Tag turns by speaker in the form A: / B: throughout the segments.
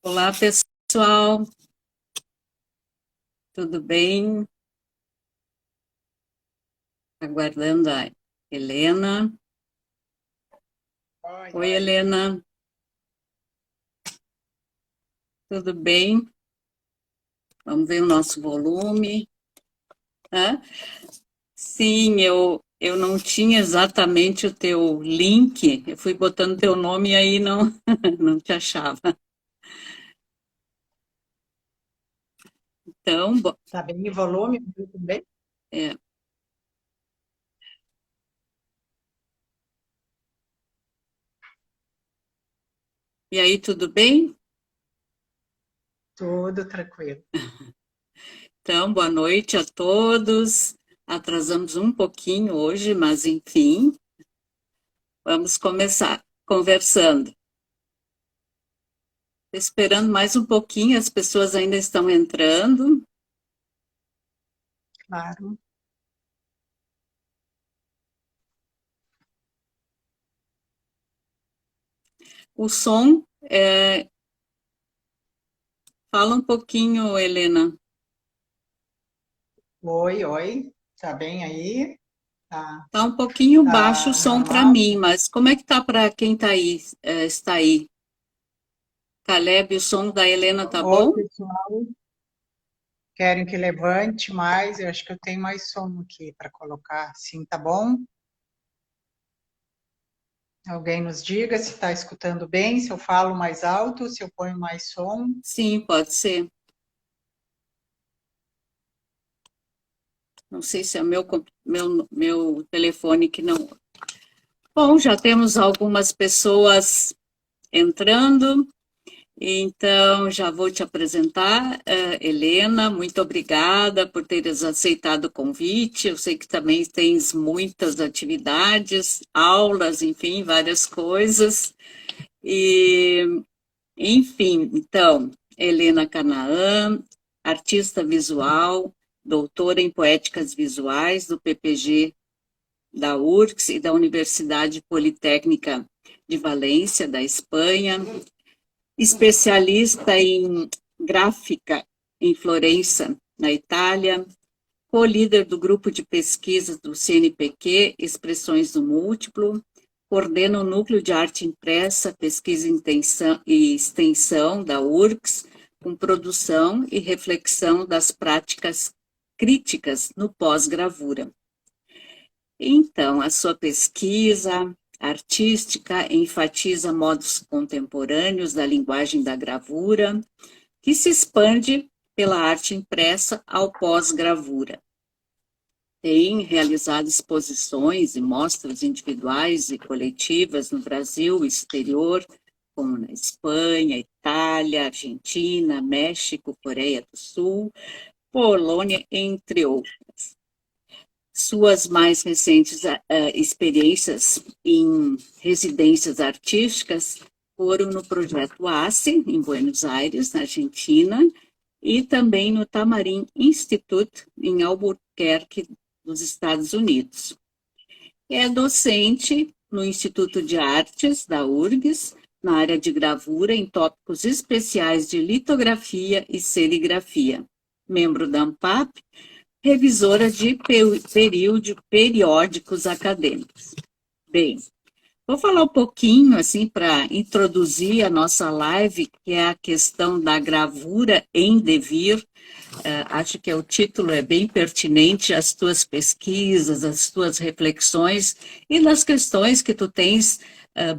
A: Olá, pessoal, tudo bem? Aguardando a Helena.
B: Oi,
A: Oi,
B: oi.
A: Helena, tudo bem? Vamos ver o nosso volume. Hã? Sim, eu não tinha exatamente o teu link, eu fui botando teu nome e aí não, não te achava. Então,
B: Tá bem o volume? Tudo bem?
A: é, e aí, tudo bem?
B: Tudo tranquilo.
A: Então, boa noite a todos. Atrasamos um pouquinho hoje, mas enfim, vamos começar conversando. Esperando mais um pouquinho, as pessoas ainda estão entrando.
B: Claro.
A: O som, fala um pouquinho, Helena.
B: Oi, oi. Tá bem aí? Tá,
A: Tá um pouquinho baixo o
B: tá
A: som para
B: normal?
A: mim, mas como é que tá para quem tá aí, está aí? Caleb, o som da Helena tá
B: Oi,
A: bom?
B: pessoal. Querem que levante mais? Eu acho que eu tenho mais som aqui para colocar. Sim, tá bom? Alguém nos diga se está escutando bem, se eu falo mais alto, se eu ponho mais som.
A: Sim, pode ser. Não sei se é o meu telefone que não. Bom, já temos algumas pessoas entrando. Então, já vou te apresentar, Helena, muito obrigada por teres aceitado o convite. Eu sei que também tens muitas atividades, aulas, enfim, várias coisas. E, enfim, então, Helena Canaã, artista visual, doutora em poéticas visuais do PPG da URGS e da Universidade Politécnica de Valência, da Espanha, especialista em gráfica em Florença, na Itália, co-líder do grupo de pesquisa do CNPq, Expressões do Múltiplo, coordena o Núcleo de Arte Impressa, Pesquisa e Extensão da URGS, com produção e reflexão das práticas críticas no pós-gravura. Então, a sua pesquisa artística enfatiza modos contemporâneos da linguagem da gravura, que se expande pela arte impressa ao pós-gravura. Tem realizado exposições e mostras individuais e coletivas no Brasil e exterior, como na Espanha, Itália, Argentina, México, Coreia do Sul, Polônia, entre outros. Suas mais recentes experiências em residências artísticas foram no projeto ACE, em Buenos Aires, na Argentina, e também no Tamarin Institute, em Albuquerque, nos Estados Unidos. É docente no Instituto de Artes da URGS, na área de gravura em tópicos especiais de litografia e serigrafia. Membro da ANPAP, revisora de periódicos acadêmicos. Bem, Vou falar um pouquinho, assim, para introduzir a nossa live, que é a questão da gravura em devir. Acho que o título é bem pertinente às tuas pesquisas, às tuas reflexões e das questões que tu tens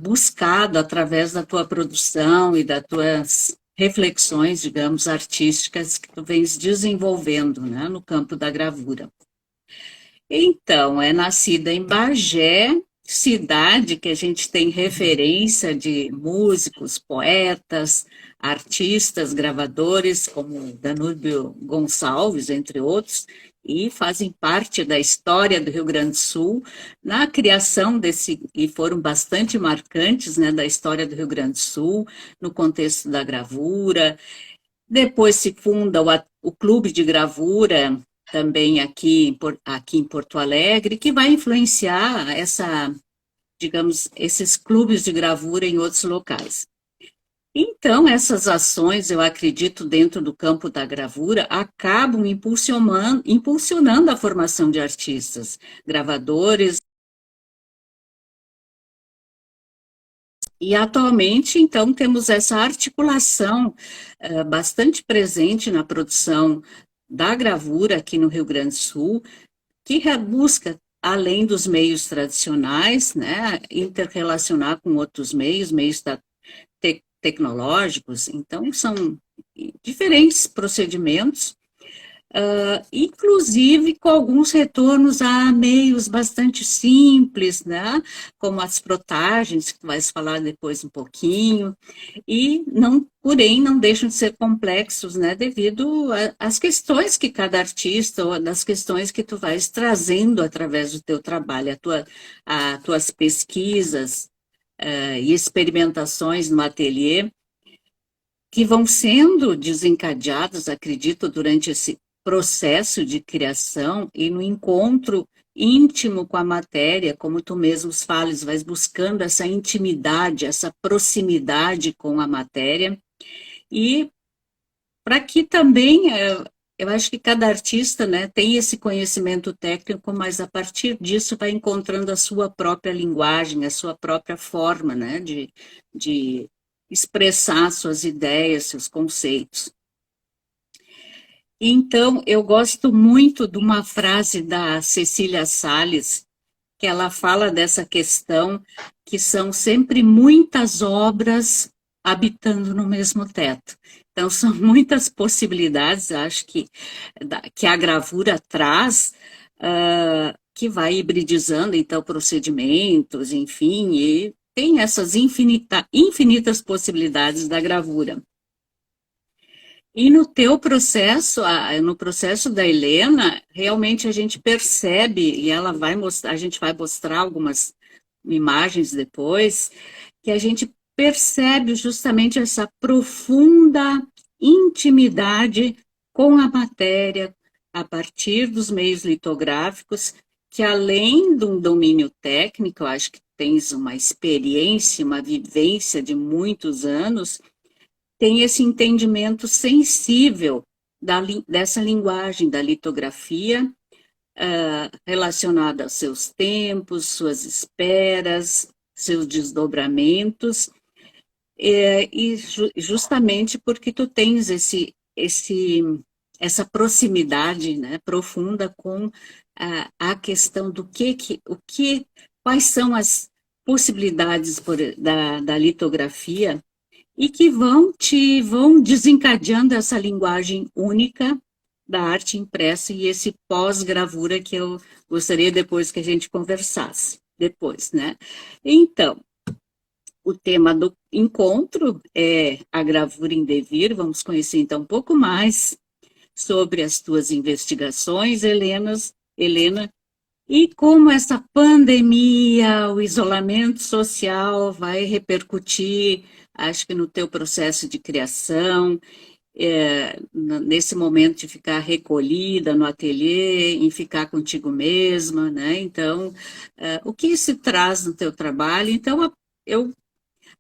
A: buscado através da tua produção e das tuas reflexões, digamos, artísticas que tu vens desenvolvendo, né, no campo da gravura. Então, é nascida em Bagé, cidade que a gente tem referência de músicos, poetas, artistas, gravadores, como Danúbio Gonçalves, entre outros, e fazem parte da história do Rio Grande do Sul, na criação desse, e foram bastante marcantes, né, da história do Rio Grande do Sul, no contexto da gravura. Depois se funda o Clube de Gravura, também aqui em Porto Alegre, que vai influenciar digamos, esses clubes de gravura em outros locais. Então, essas ações, eu acredito, dentro do campo da gravura, acabam impulsionando a formação de artistas, gravadores. E atualmente, então, temos essa articulação bastante presente na produção da gravura aqui no Rio Grande do Sul, que busca, além dos meios tradicionais, né, interrelacionar com outros meios tecnológicos. Então, são diferentes procedimentos, inclusive com alguns retornos a meios bastante simples, né, como as frotagens, que tu vais falar depois um pouquinho, e não, porém, não deixam de ser complexos, né, devido às questões que cada artista, ou das questões que tu vais trazendo através do teu trabalho, as tuas pesquisas e experimentações no ateliê, que vão sendo desencadeadas, acredito, durante esse processo de criação e no encontro íntimo com a matéria, como tu mesmo falas, vais buscando essa intimidade, essa proximidade com a matéria, e para que também, eu acho que cada artista, né, tem esse conhecimento técnico, mas a partir disso vai encontrando a sua própria linguagem, a sua própria forma, né, de expressar suas ideias, seus conceitos. Então, eu gosto muito de uma frase da Cecília Salles, que ela fala dessa questão que são sempre muitas obras habitando no mesmo teto. Então, são muitas possibilidades, acho que a gravura traz, que vai hibridizando, então, procedimentos, enfim, e tem essas infinitas possibilidades da gravura. E no teu processo, no processo da Helena, realmente a gente percebe, e ela vai mostrar, a gente vai mostrar algumas imagens depois, que a gente percebe justamente essa profunda intimidade com a matéria, a partir dos meios litográficos, que além de um domínio técnico, eu acho que tens uma experiência, uma vivência de muitos anos, tem esse entendimento sensível dessa linguagem da litografia, relacionada aos seus tempos, suas esperas, seus desdobramentos, e justamente porque tu tens essa proximidade, né, profunda com a questão do quais são as possibilidades da litografia, e que vão desencadeando essa linguagem única da arte impressa e esse pós-gravura que eu gostaria depois que a gente conversasse, depois, né? Então, o tema do encontro é a gravura em devir. Vamos conhecer então um pouco mais sobre as tuas investigações, Helena, e como essa pandemia, o isolamento social vai repercutir, acho que no teu processo de criação, nesse momento de ficar recolhida no ateliê, em ficar contigo mesma, né? Então, o que isso traz no teu trabalho? Então,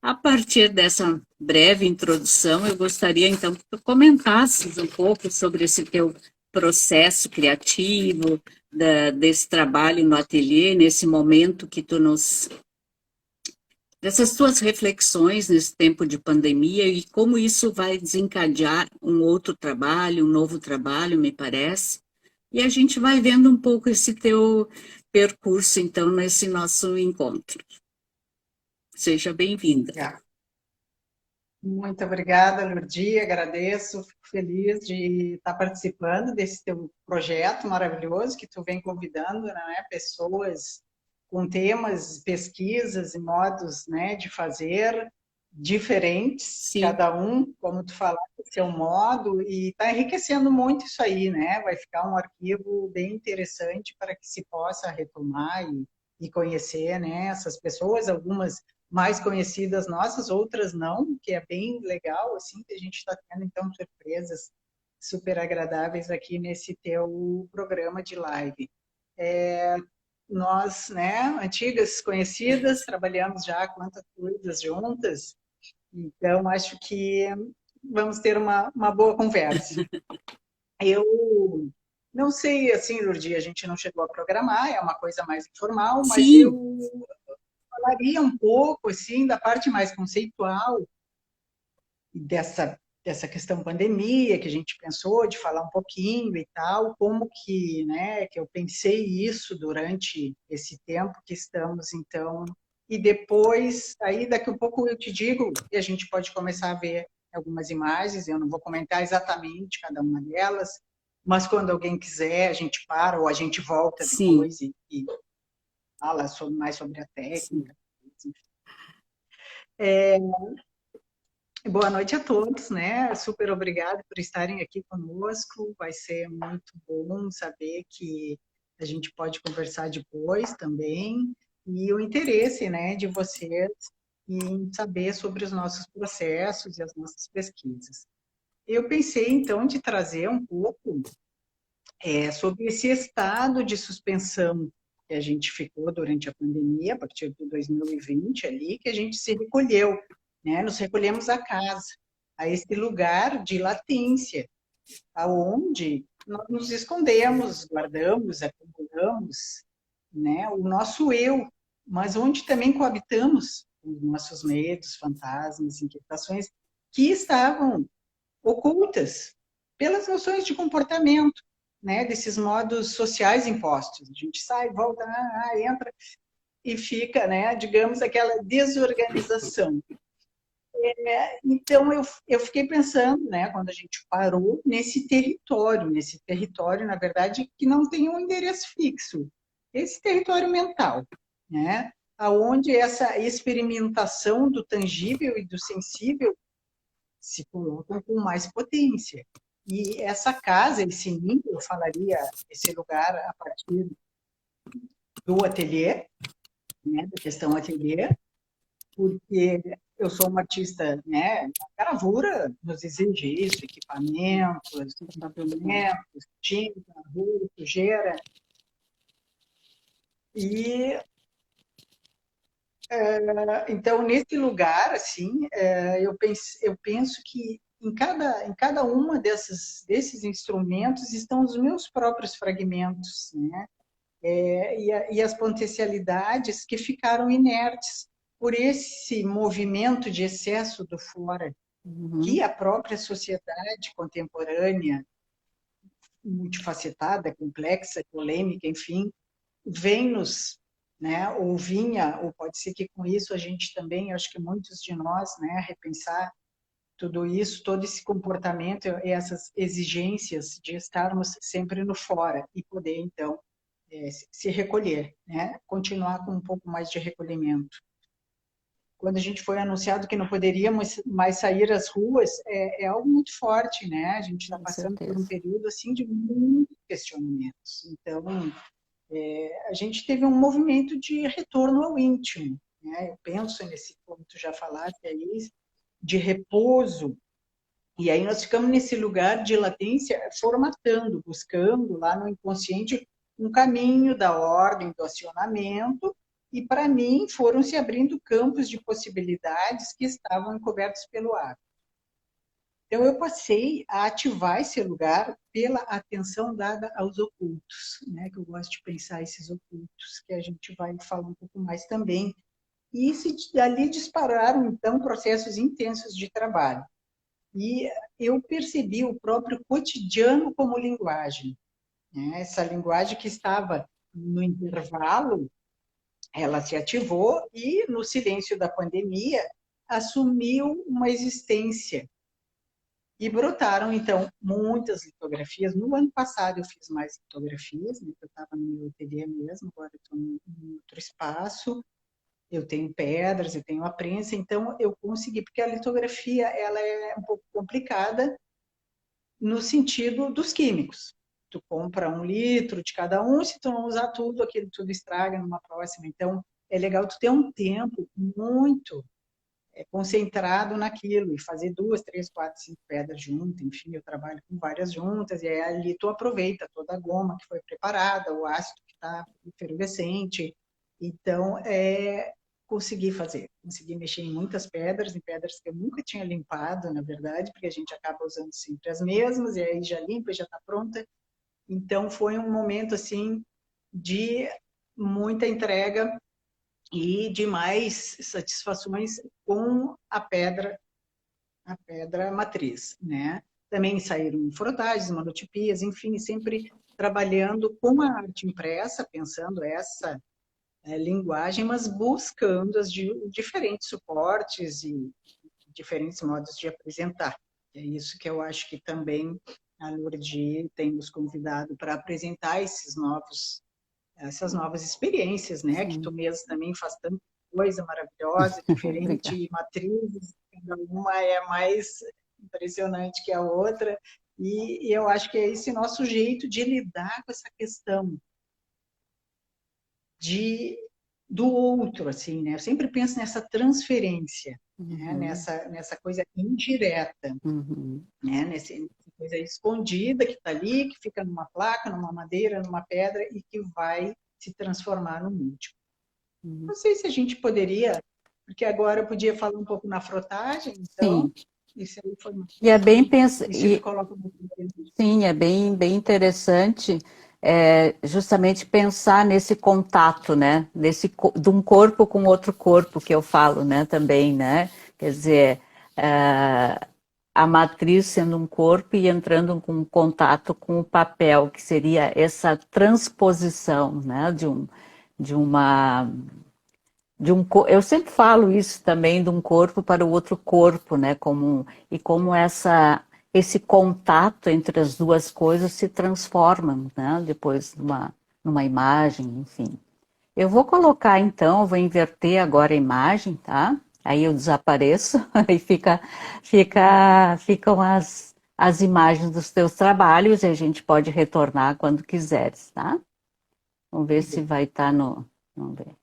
A: a partir dessa breve introdução, eu gostaria, então, que tu comentasses um pouco sobre esse teu processo criativo, desse trabalho no ateliê, nesse momento que tu nos dessas tuas reflexões nesse tempo de pandemia e como isso vai desencadear um outro trabalho, um novo trabalho, me parece. E a gente vai vendo um pouco esse teu percurso, então, nesse nosso encontro. Seja bem-vinda.
B: Muito obrigada, Lourdes, agradeço, fico feliz de estar participando desse teu projeto maravilhoso que tu vem convidando, né, pessoas com temas, pesquisas e modos, né, de fazer diferentes,
A: Sim.
B: Cada um, como tu falaste, seu modo, e está enriquecendo muito isso aí, né? Vai ficar um arquivo bem interessante para que se possa retomar e conhecer, né, essas pessoas, algumas mais conhecidas nossas, outras não, que é bem legal, assim, que a gente está tendo, então, surpresas super agradáveis aqui nesse teu programa de live. Nós, né, antigas conhecidas, trabalhamos já quantas coisas juntas, então acho que vamos ter uma boa conversa. Eu não sei, assim, Lourdes, a gente não chegou a programar, é uma coisa mais informal, mas
A: Sim.
B: eu falaria um pouco, assim, da parte mais conceitual dessa questão pandemia, que a gente pensou de falar um pouquinho e tal, como que, né, que eu pensei isso durante esse tempo que estamos, então, e depois, aí daqui a pouco eu te digo, e a gente pode começar a ver algumas imagens, eu não vou comentar exatamente cada uma delas, mas quando alguém quiser, a gente para ou a gente volta depois e fala mais sobre a técnica. Boa noite a todos, né? Super obrigada por estarem aqui conosco. Vai ser muito bom saber que a gente pode conversar depois também. E o interesse, né, de vocês em saber sobre os nossos processos e as nossas pesquisas. Eu pensei, então, de trazer um pouco sobre esse estado de suspensão que a gente ficou durante a pandemia, a partir de 2020 ali, que a gente se recolheu, né? Nos recolhemos a casa, a esse lugar de latência, aonde nós nos escondemos, guardamos, acumulamos, né? O nosso eu, mas onde também coabitamos os nossos medos, fantasmas, inquietações que estavam ocultas pelas noções de comportamento, né, desses modos sociais impostos. A gente sai, volta, entra e fica, né, digamos, aquela desorganização. Então, eu fiquei pensando, né, quando a gente parou, nesse território, na verdade, que não tem um endereço fixo, esse território mental, né, aonde essa experimentação do tangível e do sensível se colocam com mais potência. E essa casa, esse ninho, eu falaria, esse lugar a partir do ateliê, né, da questão ateliê, porque eu sou uma artista, né, a gravura nos exige isso, equipamentos, instrumentos, tinta, gravura, sujeira, e então nesse lugar, assim, eu penso que em cada uma desses instrumentos estão os meus próprios fragmentos, né? E as potencialidades que ficaram inertes por esse movimento de excesso do fora, que a própria sociedade contemporânea, multifacetada, complexa, polêmica, enfim, vem nos, né, ou vinha, ou pode ser que com isso a gente também, acho que muitos de nós, né, repensar tudo isso, todo esse comportamento e essas exigências de estarmos sempre no fora e poder, então, se recolher, né? Continuar com um pouco mais de recolhimento. Quando a gente foi anunciado que não poderíamos mais sair às ruas, é algo muito forte, né? A gente está passando por um período assim de muitos questionamentos. Então, a gente teve um movimento de retorno ao íntimo, né? Eu penso nesse ponto já falaste aí de repouso. E aí nós ficamos nesse lugar de latência, formatando, buscando lá no inconsciente um caminho da ordem, do acionamento, e para mim foram se abrindo campos de possibilidades que estavam encobertos pelo ar. Então eu passei a ativar esse lugar pela atenção dada aos ocultos, né? Que eu gosto de pensar esses ocultos, que a gente vai falar um pouco mais também E ali dispararam, então, processos intensos de trabalho. E eu percebi o próprio cotidiano como linguagem, né? Essa linguagem que estava no intervalo, ela se ativou e, no silêncio da pandemia, assumiu uma existência. E brotaram, então, muitas litografias. No ano passado eu fiz mais litografias, né? Eu estava no meu ateliê mesmo, agora estou em outro espaço. Eu tenho pedras, eu tenho a prensa, então eu consegui, porque a litografia ela é um pouco complicada no sentido dos químicos. Tu compra 1 litro de cada um, se tu não usar tudo, aquilo tudo estraga numa próxima. Então, é legal tu ter um tempo muito concentrado naquilo e fazer 2, 3, 4, 5 pedras juntas. Enfim, eu trabalho com várias juntas e aí ali tu aproveita toda a goma que foi preparada, o ácido que está efervescente. Então, consegui mexer em pedras que eu nunca tinha limpado, na verdade, porque a gente acaba usando sempre as mesmas, e aí já limpa, já está pronta. Então, foi um momento, assim, de muita entrega e de mais satisfações com a pedra matriz, né? Também saíram frotagens, monotipias, enfim, sempre trabalhando com a arte impressa, pensando essa linguagem, mas buscando diferentes suportes e diferentes modos de apresentar. É isso que eu acho que também a Lourdes tem nos convidado para apresentar essas novas experiências, né? Que
C: Sim.
B: tu mesmo também faz tanta coisa maravilhosa, diferente, matrizes, cada uma é mais impressionante que a outra. E eu acho que é esse nosso jeito de lidar com essa questão de do outro, assim, né? Eu sempre penso nessa transferência, né? Nessa coisa indireta,
C: Uhum.
B: né? Nessa coisa escondida que está ali, que fica numa placa, numa madeira, numa pedra e que vai se transformar no múltiplo. Não sei se a gente poderia, porque agora eu podia falar um pouco na frotagem, então
C: Sim.
B: isso aí foi uma
C: E é
B: coisa
C: bem
B: que isso me
C: e
B: coloca muito bem.
C: sim, é bem interessante justamente pensar nesse contato, né? De um corpo com outro corpo que eu falo, né? Também, né? Quer dizer, é, a matriz sendo um corpo e entrando com contato com o papel, que seria essa transposição, né? De uma eu sempre falo isso também de um corpo para o outro corpo, né? E como esse contato entre as duas coisas se transforma, né? Depois numa imagem, enfim. Eu vou colocar então, eu vou inverter agora a imagem, tá? Aí eu desapareço e ficam as imagens dos teus trabalhos e a gente pode retornar quando quiseres, tá? Vamos ver se vai estar no. Vamos ver.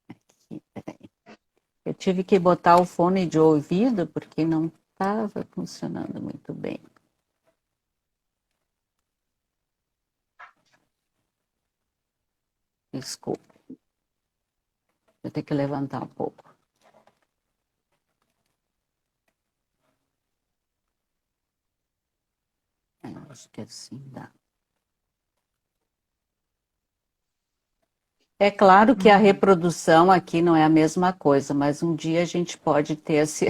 C: Aqui, peraí. Eu tive que botar o fone de ouvido porque não estava funcionando muito bem. Desculpa. Vou ter que levantar um pouco. Acho que assim dá. É claro que a reprodução aqui não é a mesma coisa, mas um dia a gente pode ter esse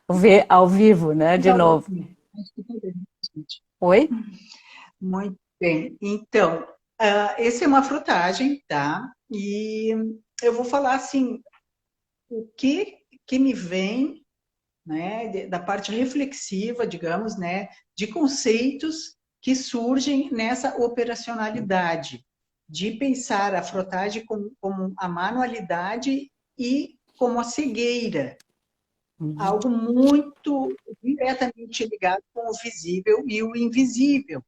C: ver ao vivo, né, de
B: Tá
C: novo.
B: ótimo. Acho que tá bem, gente.
C: Oi?
B: Muito bem. Então, essa é uma frutagem, tá? E eu vou falar assim, o que me vem, né, da parte reflexiva, digamos, né, de conceitos que surgem nessa operacionalidade, de pensar a frotagem como a manualidade e como a cegueira, algo muito diretamente ligado com o visível e o invisível,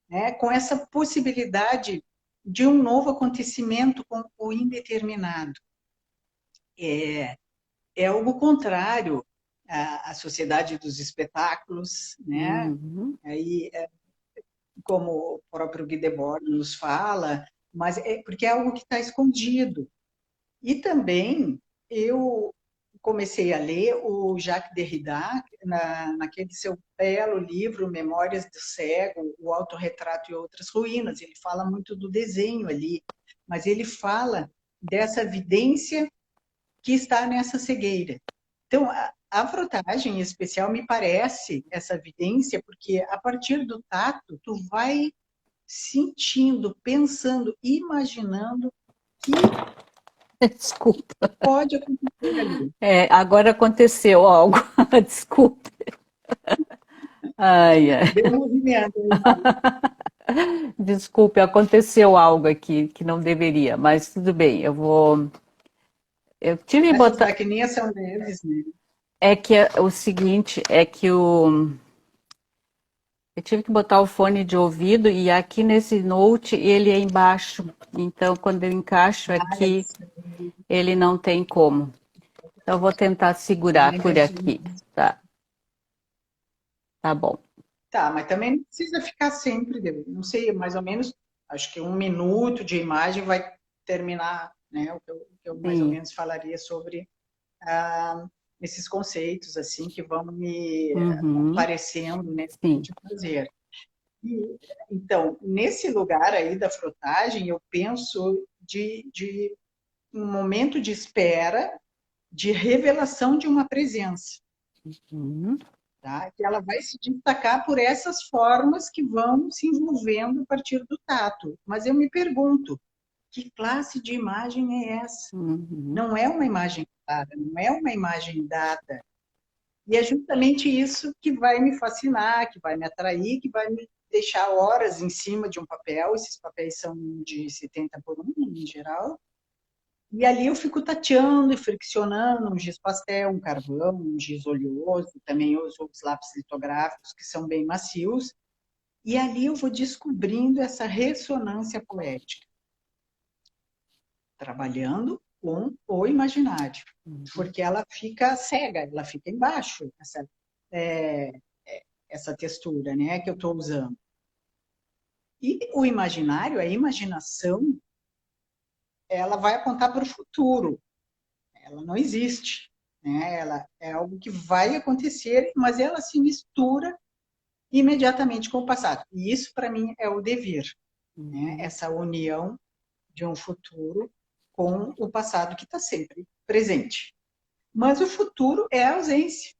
B: né, com essa possibilidade de um novo acontecimento com o indeterminado. É algo contrário à sociedade dos espetáculos, né?
C: Uhum.
B: Aí, como o próprio Guy Debord nos fala, mas porque é algo que está escondido. E também eu comecei a ler o Jacques Derrida, naquele seu belo livro Memórias do Cego, o Autorretrato e Outras Ruínas. Ele fala muito do desenho ali, mas ele fala dessa vidência que está nessa cegueira. Então, a frotagem em especial me parece essa vidência, porque a partir do tato, tu vai sentindo, pensando, imaginando que
C: Desculpa.
B: pode acontecer ali.
C: Agora aconteceu algo. Desculpa. Ai, ai.
B: Deu um movimento aí, Maria.
C: Desculpe, aconteceu algo aqui que não deveria, mas tudo bem, eu vou. Eu tive que
B: Essas
C: botar.
B: maquininhas são leves, né?
C: É que o seguinte, é que eu tive que botar o fone de ouvido e aqui nesse Note ele é embaixo. Então, quando eu encaixo aqui, ele não tem como. Então, eu vou tentar segurar por aqui, tá? Tá bom.
B: Tá, mas também não precisa ficar sempre, não sei, mais ou menos, acho que 1 minuto de imagem vai terminar, né, o que eu mais ou
C: Sim.
B: menos falaria sobre esses conceitos, assim, que vão me
C: Uhum.
B: aparecendo nesse
C: Sim.
B: de fazer. E, então, nesse lugar aí da frotagem, eu penso de um momento de espera, de revelação de uma presença.
C: Uhum.
B: Tá? Que ela vai se destacar por essas formas que vão se envolvendo a partir do tato. Mas eu me pergunto, que classe de imagem é essa?
C: Uhum.
B: Não é uma imagem clara, não é uma imagem dada. E é justamente isso que vai me fascinar, que vai me atrair, que vai me deixar horas em cima de um papel. Esses papéis são de 70x1, em geral. E ali eu fico tateando e friccionando um giz pastel, um carvão, um giz oleoso, também uso os lápis litográficos, que são bem macios, e ali eu vou descobrindo essa ressonância poética, trabalhando com o imaginário, porque ela fica cega, ela fica embaixo, essa textura, né, que eu estou usando. E o imaginário, a imaginação, ela vai apontar para o futuro, ela não existe, né? Ela é algo que vai acontecer, mas ela se mistura imediatamente com o passado. E isso, para mim, é o devir, né? Essa união de um futuro com o passado que está sempre presente. Mas o futuro é a ausência,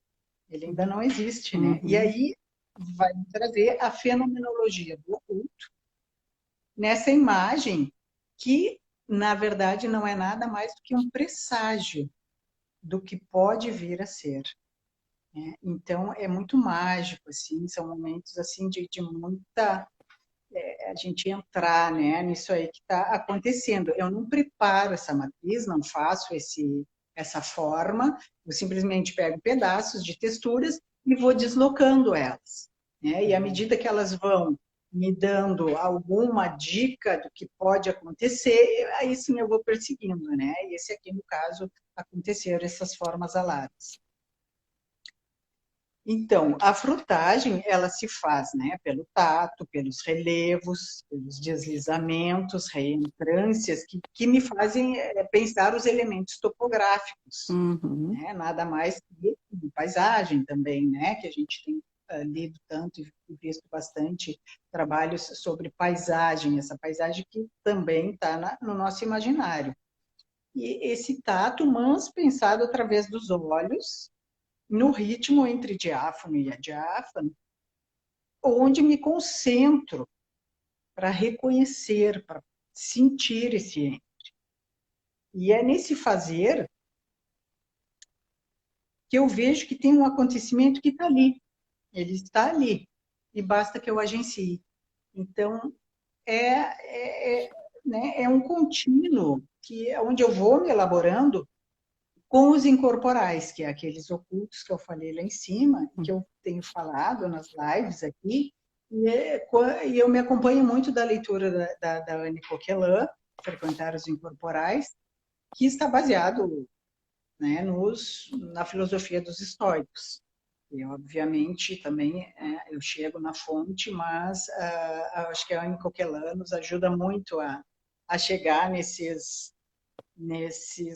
B: ele ainda não existe, né? E aí vai trazer a fenomenologia do oculto nessa imagem que, na verdade, não é nada mais do que um presságio do que pode vir a ser. Né? Então, é muito mágico, assim, são momentos assim de muita... a gente entrar, né, nisso aí que está acontecendo. Eu não preparo essa matriz, não faço essa forma, eu simplesmente pego pedaços de texturas e vou deslocando elas. Né? E à medida que elas vão me dando alguma dica do que pode acontecer, aí sim eu vou perseguindo, né? E esse aqui, no caso, aconteceram essas formas aladas. Então, a frutagem, ela se faz, né, pelo tato, pelos relevos, pelos deslizamentos, reentrâncias, que me fazem pensar os elementos topográficos, né? Nada mais que paisagem também, né, que a gente tem lido tanto e visto bastante trabalhos sobre paisagem, essa paisagem que também está no nosso imaginário. E esse tato, mas pensado através dos olhos, no ritmo entre diáfano e adiáfano, onde me concentro para reconhecer, para sentir esse entre. E é nesse fazer que eu vejo que tem um acontecimento que está ali. Ele está ali. E basta que eu agencie. Então, né, é um contínuo que é onde eu vou me elaborando com os incorporais, que é aqueles ocultos que eu falei lá em cima, que eu tenho falado nas lives aqui, e eu me acompanho muito da leitura da Anne Coquelin, Frequentar os Incorporais, que está baseado, né, na filosofia dos estoicos. E, obviamente, também eu chego na fonte, mas acho que a Anne Coquelin nos ajuda muito a chegar nesses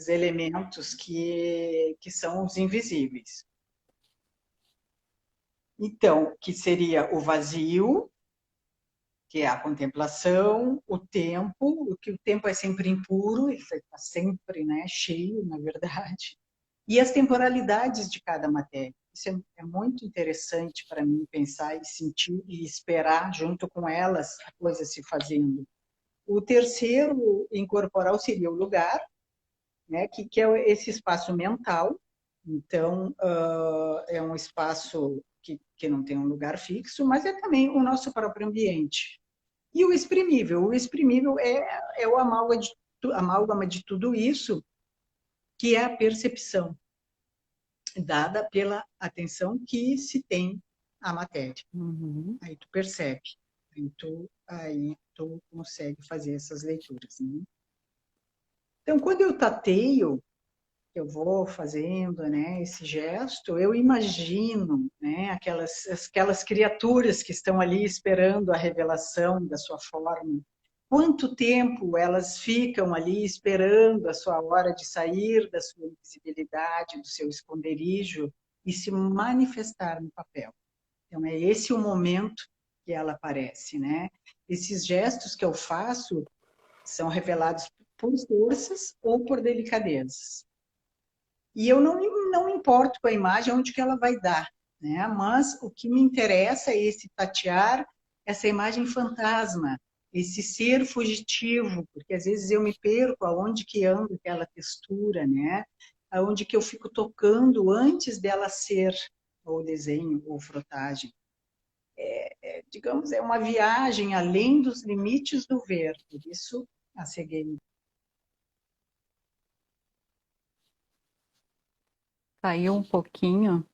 B: elementos que são os invisíveis. Então, que seria o vazio, que é a contemplação, o tempo, que o tempo é sempre impuro, ele está sempre, né, cheio, na verdade, e as temporalidades de cada matéria. Isso é muito interessante para mim pensar e sentir e esperar junto com elas a coisa se fazendo. O terceiro incorporal seria o lugar, né, que é esse espaço mental. Então, é um espaço que não tem um lugar fixo, mas é também o nosso próprio ambiente. E o exprimível é o amálgama de tudo isso, que é a percepção, dada pela atenção que se tem à matéria.
C: Uhum.
B: Aí tu percebe, aí tu consegue fazer essas leituras, né? Então, quando eu tateio, eu vou fazendo, né, esse gesto, eu imagino, né, aquelas criaturas que estão ali esperando a revelação da sua forma. Quanto tempo elas ficam ali esperando a sua hora de sair da sua invisibilidade, do seu esconderijo e se manifestar no papel. Então, é esse o momento que ela aparece, né? Esses gestos que eu faço são revelados por forças ou por delicadezas. E eu não me importo com a imagem onde que ela vai dar, né? Mas o que me interessa é esse tatear essa imagem fantasma, esse ser fugitivo, porque às vezes eu me perco aonde que anda aquela textura, né? Aonde que eu fico tocando antes dela ser ou desenho ou frotagem. Digamos, é uma viagem além dos limites do ver, por isso a cegueira.
C: Caiu um pouquinho.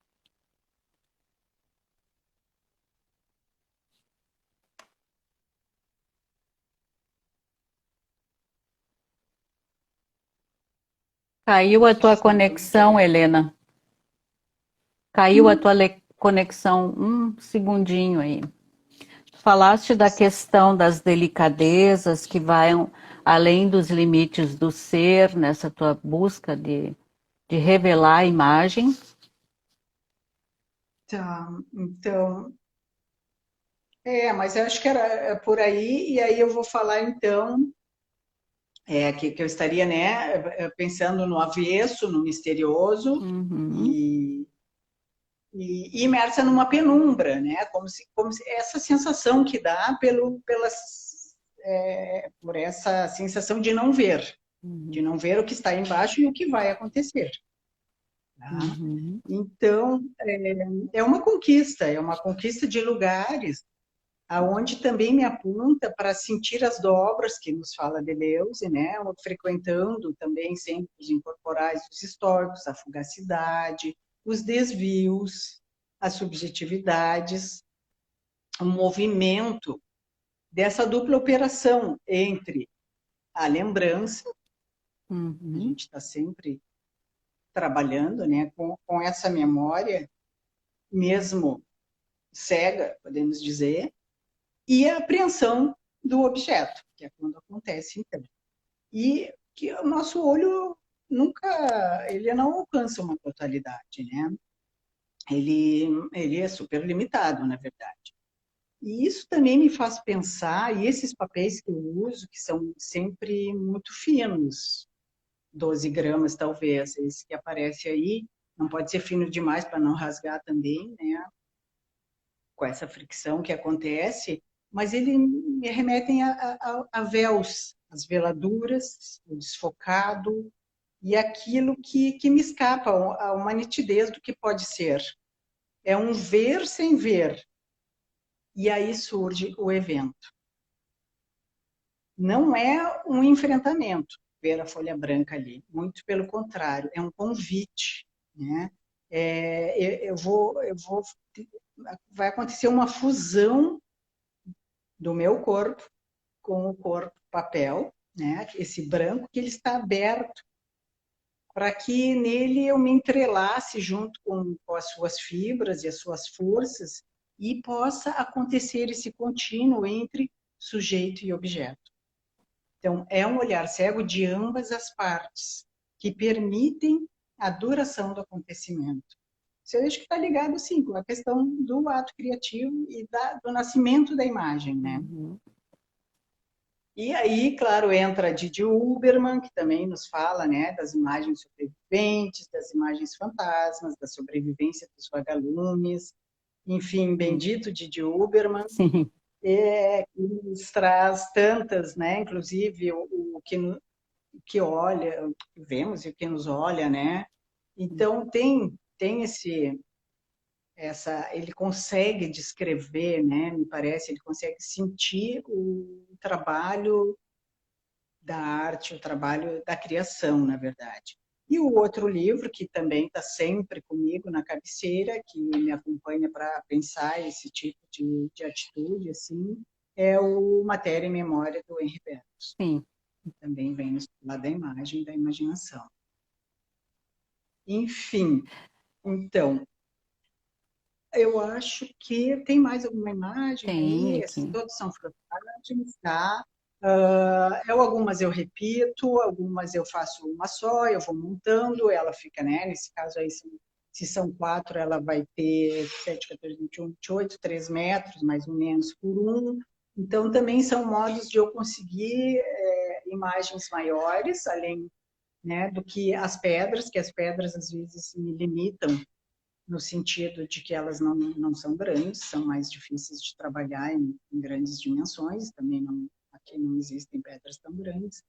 C: Caiu a tua conexão, Helena. Caiu a tua conexão um segundinho aí. Falaste da questão das delicadezas que vão além dos limites do ser, nessa tua busca de revelar a imagem.
B: Tá, então, mas eu acho que era por aí, e aí eu vou falar então, que eu estaria, né, pensando no avesso, no misterioso,
C: Uhum,
B: e imersa numa penumbra, né, como se essa sensação que dá por essa sensação de
C: uhum,
B: não ver o que está embaixo e o que vai acontecer. Tá?
C: uhum,
B: Então, é uma conquista de lugares aonde também me aponta para sentir as dobras que nos fala Deleuze, né? Frequentando também sempre os incorporais, os históricos, a fugacidade, os desvios, as subjetividades, o movimento dessa dupla operação entre a lembrança, a
C: uhum,
B: gente está sempre trabalhando, né, com essa memória, mesmo cega, podemos dizer, e a apreensão do objeto, que é quando acontece então. E que o nosso olho ele não alcança uma totalidade, né? Ele é super limitado, na verdade. E isso também me faz pensar, e esses papéis que eu uso, que são sempre muito finos, 12 gramas talvez, esse que aparece aí, não pode ser fino demais para não rasgar também, né? Com essa fricção que acontece, mas ele me remetem a véus, as veladuras, o desfocado e aquilo que me escapa, a uma nitidez do que pode ser. É um ver sem ver. E aí surge o evento. Não é um enfrentamento, ver a folha branca ali. Muito pelo contrário, é um convite, né? Vai acontecer uma fusão do meu corpo com o corpo papel, né? Esse branco que ele está aberto para que nele eu me entrelace junto com as suas fibras e as suas forças e possa acontecer esse contínuo entre sujeito e objeto. Então, é um olhar cego de ambas as partes que permitem a duração do acontecimento. Isso eu acho que está ligado, sim, com a questão do ato criativo e do nascimento da imagem, né?
C: Uhum.
B: E aí, claro, entra a Didi Huberman, que também nos fala, né, das imagens sobreviventes, das imagens fantasmas, da sobrevivência dos vagalumes, enfim, bendito Didi Huberman,
C: Sim.
B: que nos traz tantas, né, inclusive o que olha, o que vemos e o que nos olha, né? Então tem ele consegue descrever, né? Me parece, ele consegue sentir o trabalho da arte, o trabalho da criação, na verdade. E o outro livro, que também está sempre comigo na cabeceira, que me acompanha para pensar esse tipo de atitude, assim, é o Matéria e Memória, do Henri Bergson.
C: Sim.
B: Que também vem nos falar da imagem e da imaginação. Enfim, então, eu acho que tem mais alguma imagem
C: Tem
B: aí,
C: aqui.
B: todos são frotagens, tá? Algumas eu repito, algumas eu faço uma só, eu vou montando, ela fica, né? Nesse caso aí, se são 4, ela vai ter 7, 14, 21, 28, 3 metros, mais ou menos, por um. Então, também são modos de eu conseguir imagens maiores, além, né, do que as pedras, que as pedras às vezes me limitam no sentido de que elas não são grandes, são mais difíceis de trabalhar em grandes dimensões, também aqui não existem pedras tão grandes.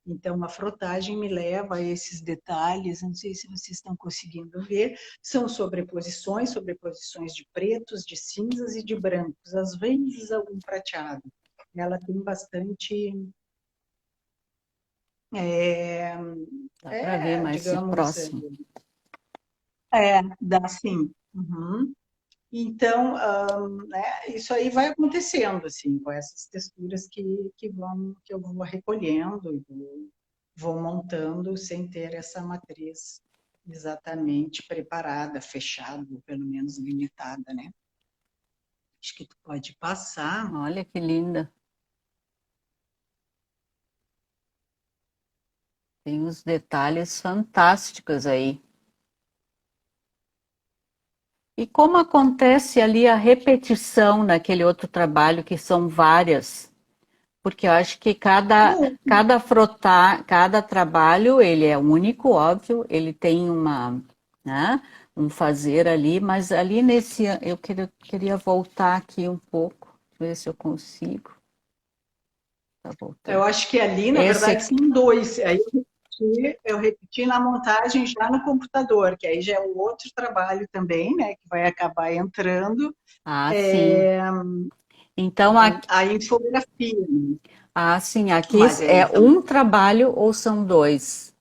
B: Então, a frotagem me leva a esses detalhes, não sei se vocês estão conseguindo ver, são sobreposições de pretos, de cinzas e de brancos, às vezes algum prateado. Ela tem bastante...
C: Dá para ver mais de
B: digamos,
C: próximo.
B: dá sim. Uhum. Então, né, isso aí vai acontecendo, assim, com essas texturas que eu vou recolhendo e vou montando sem ter essa matriz exatamente preparada, fechada, ou pelo menos limitada, né? Acho que tu pode passar.
C: Olha que linda. Tem uns detalhes fantásticos aí. E como acontece ali a repetição naquele outro trabalho, que são várias? Porque eu acho que cada trabalho, ele é único, óbvio, ele tem né, um fazer ali, mas ali eu queria voltar aqui um pouco, ver se eu consigo. Tá
B: Eu
C: voltando.
B: acho que ali, na
C: Esse
B: verdade,
C: aqui.
B: são dois. Aí eu repeti na montagem já no computador, que aí já é um outro trabalho também, né, que vai acabar entrando.
C: Ah, sim. Então,
B: A infografia, né?
C: sim, aqui
B: Mas aí
C: é
B: são
C: um trabalho ou são dois?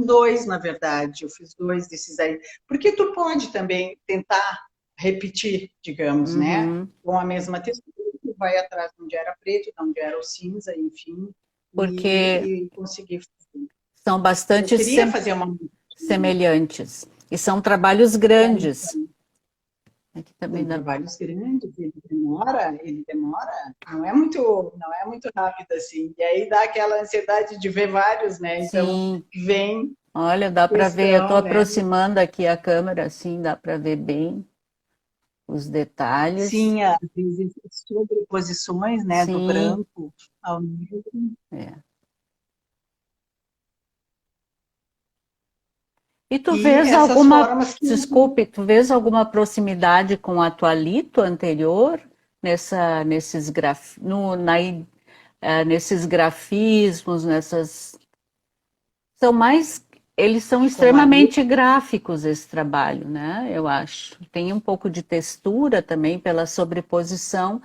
B: dois, na verdade. Eu fiz dois desses aí. Porque tu pode também tentar repetir, digamos, né?
C: Uhum.
B: Com a mesma textura, tu vai atrás de onde era preto, de onde era o cinza, enfim,
C: Porque
B: e conseguir fazer.
C: são
B: Eu
C: bastante
B: queria fazer uma
C: semelhantes. E são trabalhos grandes. Aqui também
B: são
C: dá.
B: trabalhos grandes, ele demora, não é muito rápido assim. E aí dá aquela ansiedade de ver vários, né? Então
C: Sim,
B: vem
C: olha, dá para ver. Eu estou
B: questão, né?
C: aproximando aqui a câmera, assim, dá para ver bem os detalhes.
B: Sim, às vezes sobreposições, né, do
C: Sim,
B: branco ao negro.
C: é. E tu
B: E
C: vês
B: essas
C: alguma,
B: formas que
C: desculpe, tu vês alguma proximidade com o atualito anterior nesses nesses grafismos, são mais, eles são
B: com a
C: extremamente gráficos esse trabalho, né? Eu acho. Tem um pouco de textura também pela sobreposição,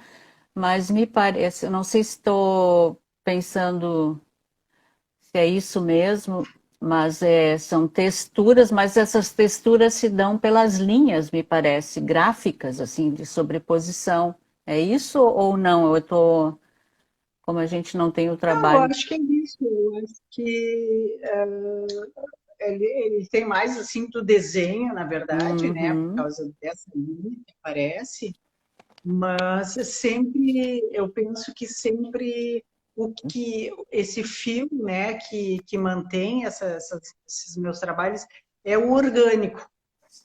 C: mas me parece, eu não sei se estou pensando se é isso mesmo, mas são texturas, mas essas texturas se dão pelas linhas, me parece, gráficas, assim, de sobreposição. É isso ou não? Eu estou, como a gente não tem o
B: não, eu
C: trabalho.
B: acho que é isso. Eu acho que ele tem mais assim do desenho, na verdade, né, por
C: Uhum.
B: causa dessa linha que aparece. Mas sempre, eu penso que sempre o que esse fio, né, que mantém esses meus trabalhos é o orgânico,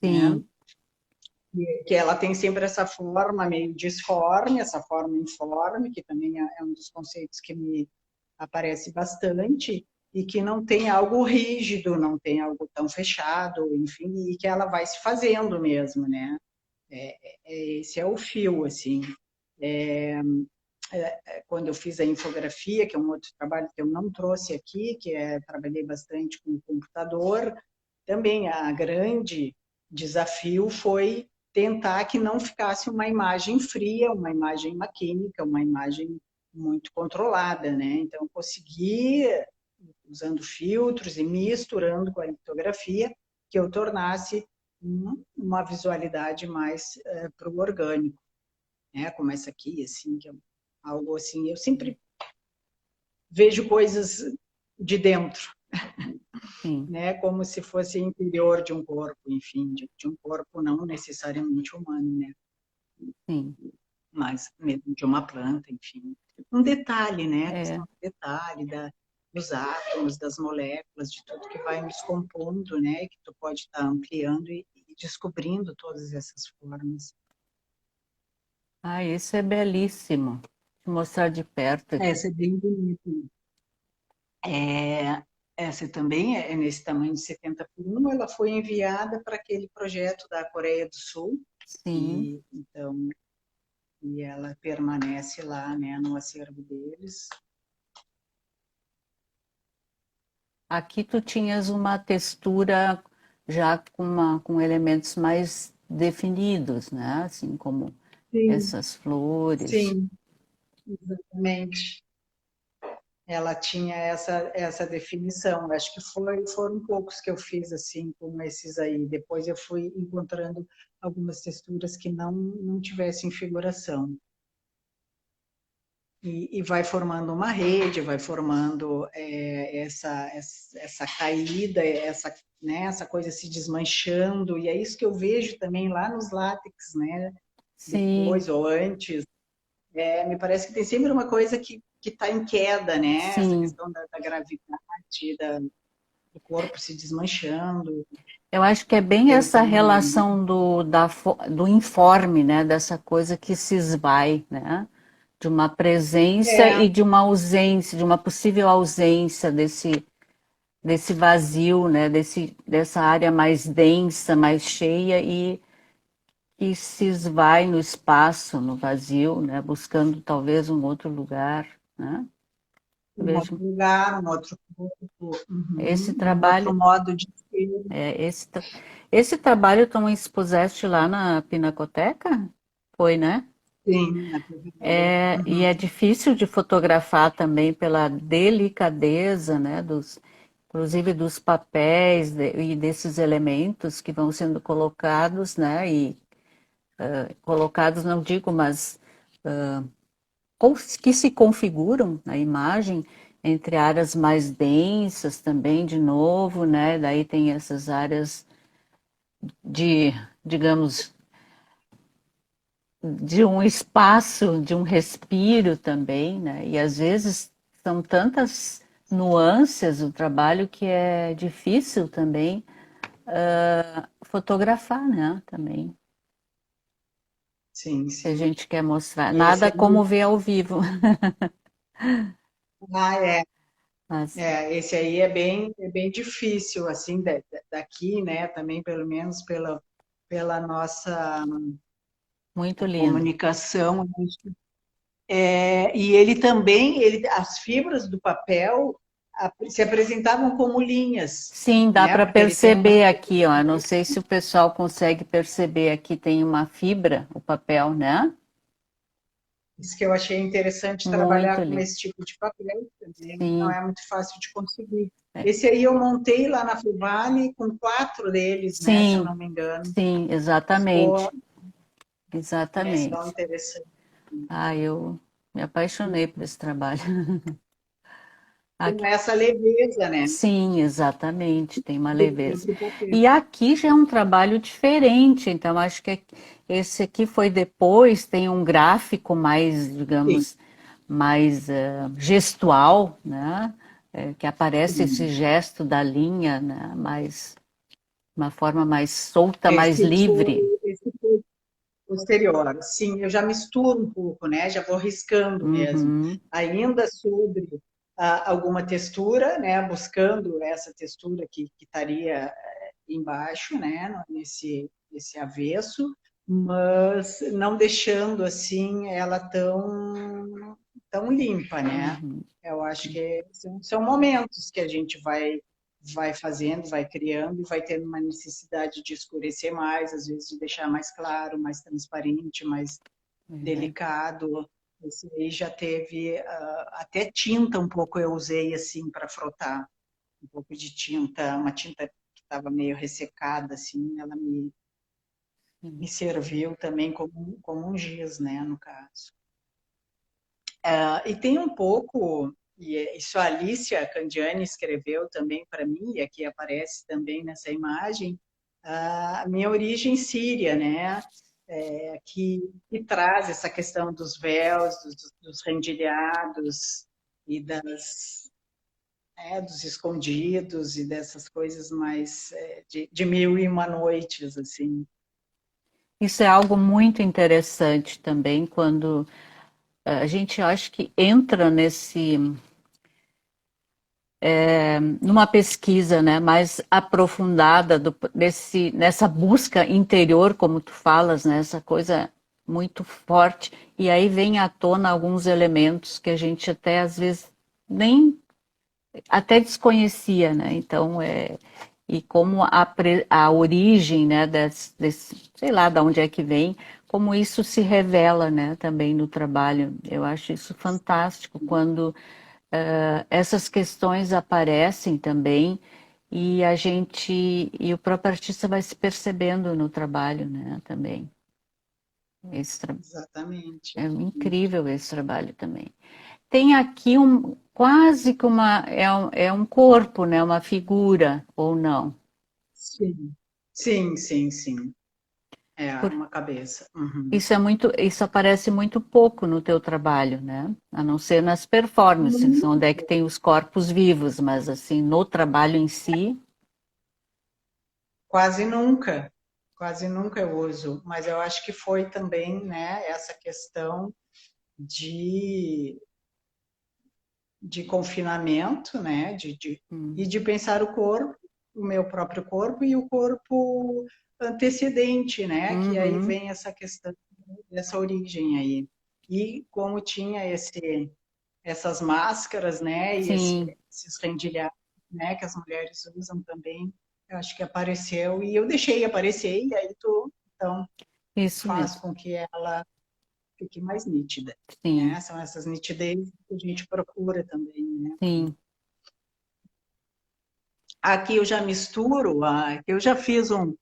B: né?
C: sim,
B: Que ela tem sempre essa forma meio disforme, essa forma informe, que também é um dos conceitos que me aparece bastante, e que não tem algo rígido, não tem algo tão fechado, enfim, e que ela vai se fazendo mesmo, né? Esse é o fio, assim. Quando eu fiz a infografia, que é um outro trabalho que eu não trouxe aqui, trabalhei bastante com o computador, também a grande desafio foi tentar que não ficasse uma imagem fria, uma imagem maquínica, uma imagem muito controlada, né? Então, consegui, usando filtros e misturando com a litografia, que eu tornasse uma visualidade mais para o orgânico, né? Como essa aqui, assim, que é algo assim. Eu sempre vejo coisas de dentro,
C: sim,
B: né? Como se fosse interior de um corpo, enfim, de um corpo não necessariamente humano, né?
C: sim.
B: Mas mesmo de uma planta, enfim. Um detalhe, né? A
C: É.
B: questão do detalhe dos átomos, das moléculas, de tudo que vai nos compondo, né? Que tu pode estar ampliando e descobrindo todas essas formas.
C: Ah, isso é belíssimo. Vou mostrar de perto aqui.
B: Essa é bem bonita. Essa também é nesse tamanho de 70 por 1. Ela foi enviada para aquele projeto da Coreia do Sul,
C: Sim.
B: e então ela permanece lá, né, no acervo deles.
C: Aqui tu tinhas uma textura já com elementos mais definidos, né? Assim como
B: Sim,
C: essas flores.
B: sim, exatamente. Ela tinha essa definição. Acho que foram poucos que eu fiz assim, como esses aí. Depois eu fui encontrando algumas texturas que não tivessem figuração. E vai formando uma rede, vai formando essa caída, né, essa coisa se desmanchando, e é isso que eu vejo também lá nos látex, né,
C: Sim,
B: depois ou antes. Me parece que tem sempre uma coisa que está em queda, né, essa
C: sim.
B: questão da gravidade, do corpo se desmanchando.
C: Eu acho que é bem
B: Eu
C: essa
B: tenho.
C: relação do informe, né? Dessa coisa que se esvai, né? De uma presença
B: É,
C: e de uma ausência, de uma possível ausência desse vazio, né? Dessa área mais densa, mais cheia e que se esvai no espaço, no vazio, né? Buscando talvez um outro lugar, né? Eu
B: um outro
C: vejo
B: lugar, um outro corpo,
C: esse
B: um outro
C: trabalho,
B: modo de ser.
C: é, esse, esse trabalho tu expuseste lá na Pinacoteca? Foi, né?
B: Sim, na TV.
C: É, e é difícil de fotografar também pela delicadeza, né, inclusive dos papéis e desses elementos que vão sendo colocados, né, e colocados, não digo, mas que se configuram na imagem entre áreas mais densas também, de novo, né, daí tem essas áreas de, digamos, de um espaço, de um respiro também, né? E às vezes são tantas nuances o trabalho que é difícil também fotografar, né? Também,
B: Sim,
C: se a
B: sim.
C: gente quer mostrar.
B: Esse
C: Nada
B: aí,
C: como ver ao vivo.
B: ah, é,
C: Mas
B: esse aí é bem difícil, assim, daqui, né? Também, pelo menos pela nossa
C: muito lindo.
B: comunicação. E ele também, as fibras do papel se apresentavam como linhas,
C: Sim, dá
B: né?
C: para
B: Porque ele tem uma
C: perceber aqui, ó. Não sei se o pessoal consegue perceber. Aqui tem uma fibra, o papel, né?
B: isso que eu achei interessante
C: Muito
B: trabalhar com
C: lindo.
B: esse tipo de papel, também não
C: Sim,
B: é muito fácil de conseguir.
C: é.
B: Esse aí eu montei lá na Fuvale com 4 deles, né? Se eu
C: Sim,
B: não me engano.
C: sim,
B: Ficou
C: exatamente.
B: uma dimensão
C: Exatamente.
B: interessante.
C: Ah, eu me apaixonei por esse trabalho.
B: Com
C: Aqui-
B: essa leveza, né?
C: sim, exatamente, tem uma
B: Do
C: leveza.
B: próprio papel.
C: E aqui já é um trabalho diferente, então acho que esse aqui foi depois, tem um gráfico mais,
B: Sim,
C: digamos, mais gestual, né? Que aparece esse
B: sim.
C: gesto da linha, né? Mais. Uma forma mais solta, mais
B: Esse
C: livre.
B: posterior, sim, eu já misturo um pouco, né? Já vou riscando mesmo.
C: Uhum,
B: Ainda sobre alguma textura, né? Buscando essa textura que estaria embaixo, né? Nesse avesso, mas não deixando assim ela tão limpa, né?
C: uhum.
B: Eu acho que são momentos que a gente vai fazendo, vai criando e vai tendo uma necessidade de escurecer mais, às vezes de deixar mais claro, mais transparente, mais
C: É.
B: delicado. Esse aí já teve até tinta um pouco eu usei assim para frotar, um pouco de tinta, uma tinta que estava meio ressecada assim, ela me serviu também como um giz, né, no caso. E tem um pouco, isso a Alicia Candiani escreveu também para mim, e aqui aparece também nessa imagem, a minha origem síria, né? Que traz essa questão dos véus, dos rendilhados e dos escondidos e dessas coisas mais de mil e uma noites, assim.
C: Isso é algo muito interessante também, quando a gente acha que entra numa pesquisa, né, mais aprofundada nessa busca interior, como tu falas, né, essa coisa muito forte, e aí vem à tona alguns elementos que a gente até às vezes nem até desconhecia, né? Então e como a origem, né, sei lá, de onde é que vem, como isso se revela, né, também no trabalho. Eu acho isso fantástico quando essas questões aparecem também e o próprio artista vai se percebendo no trabalho, né, também.
B: Exatamente.
C: É incrível esse trabalho também. Tem aqui quase que é um corpo, né, uma figura ou não?
B: Sim, sim, sim, sim. É
C: Por-
B: uma cabeça. Uhum.
C: isso aparece muito pouco no teu trabalho, né? A não ser nas performances, onde é que tem os corpos vivos, mas assim, no trabalho em si.
B: Quase nunca eu uso, mas eu acho que foi também, né, essa questão de, de confinamento, né, e
C: Hum.
B: de pensar o corpo, o meu próprio corpo e o corpo antecedente, né, que aí
C: Uhum.
B: vem essa questão dessa origem aí. E como tinha essas máscaras, né, e
C: Sim,
B: esses rendilhados, né, que as mulheres usam também, eu acho que apareceu e eu deixei aparecer e aí tu então
C: isso
B: faz
C: mesmo.
B: com que ela fique mais nítida,
C: Sim,
B: né? São essas nitidez que a gente procura também, né?
C: sim.
B: Aqui eu já misturo, eu já fiz um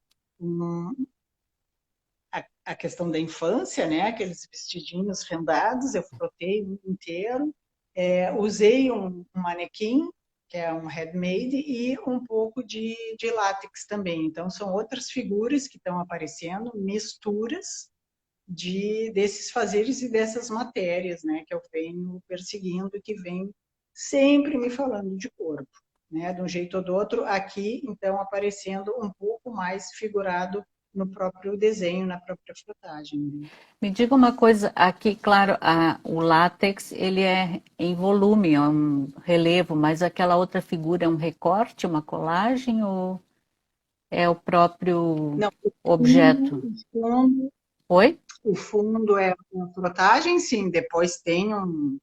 B: a questão da infância, né? Aqueles vestidinhos rendados, eu frotei um inteiro. Usei um manequim, que é um handmade, e um pouco de látex também. Então, são outras figuras que estão aparecendo, misturas desses fazeres e dessas matérias, né? Que eu venho perseguindo e que vem sempre me falando de corpo. Né, de um jeito ou do outro, aqui, então, aparecendo um pouco mais figurado no próprio desenho, na própria frotagem. Né?
C: Me diga uma coisa, aqui, claro, o látex, ele é em volume, é um relevo, mas aquela outra figura é um recorte, uma colagem ou é o próprio
B: Não,
C: objeto?
B: fundo,
C: Oi?
B: o fundo é uma frotagem, sim. Depois tem um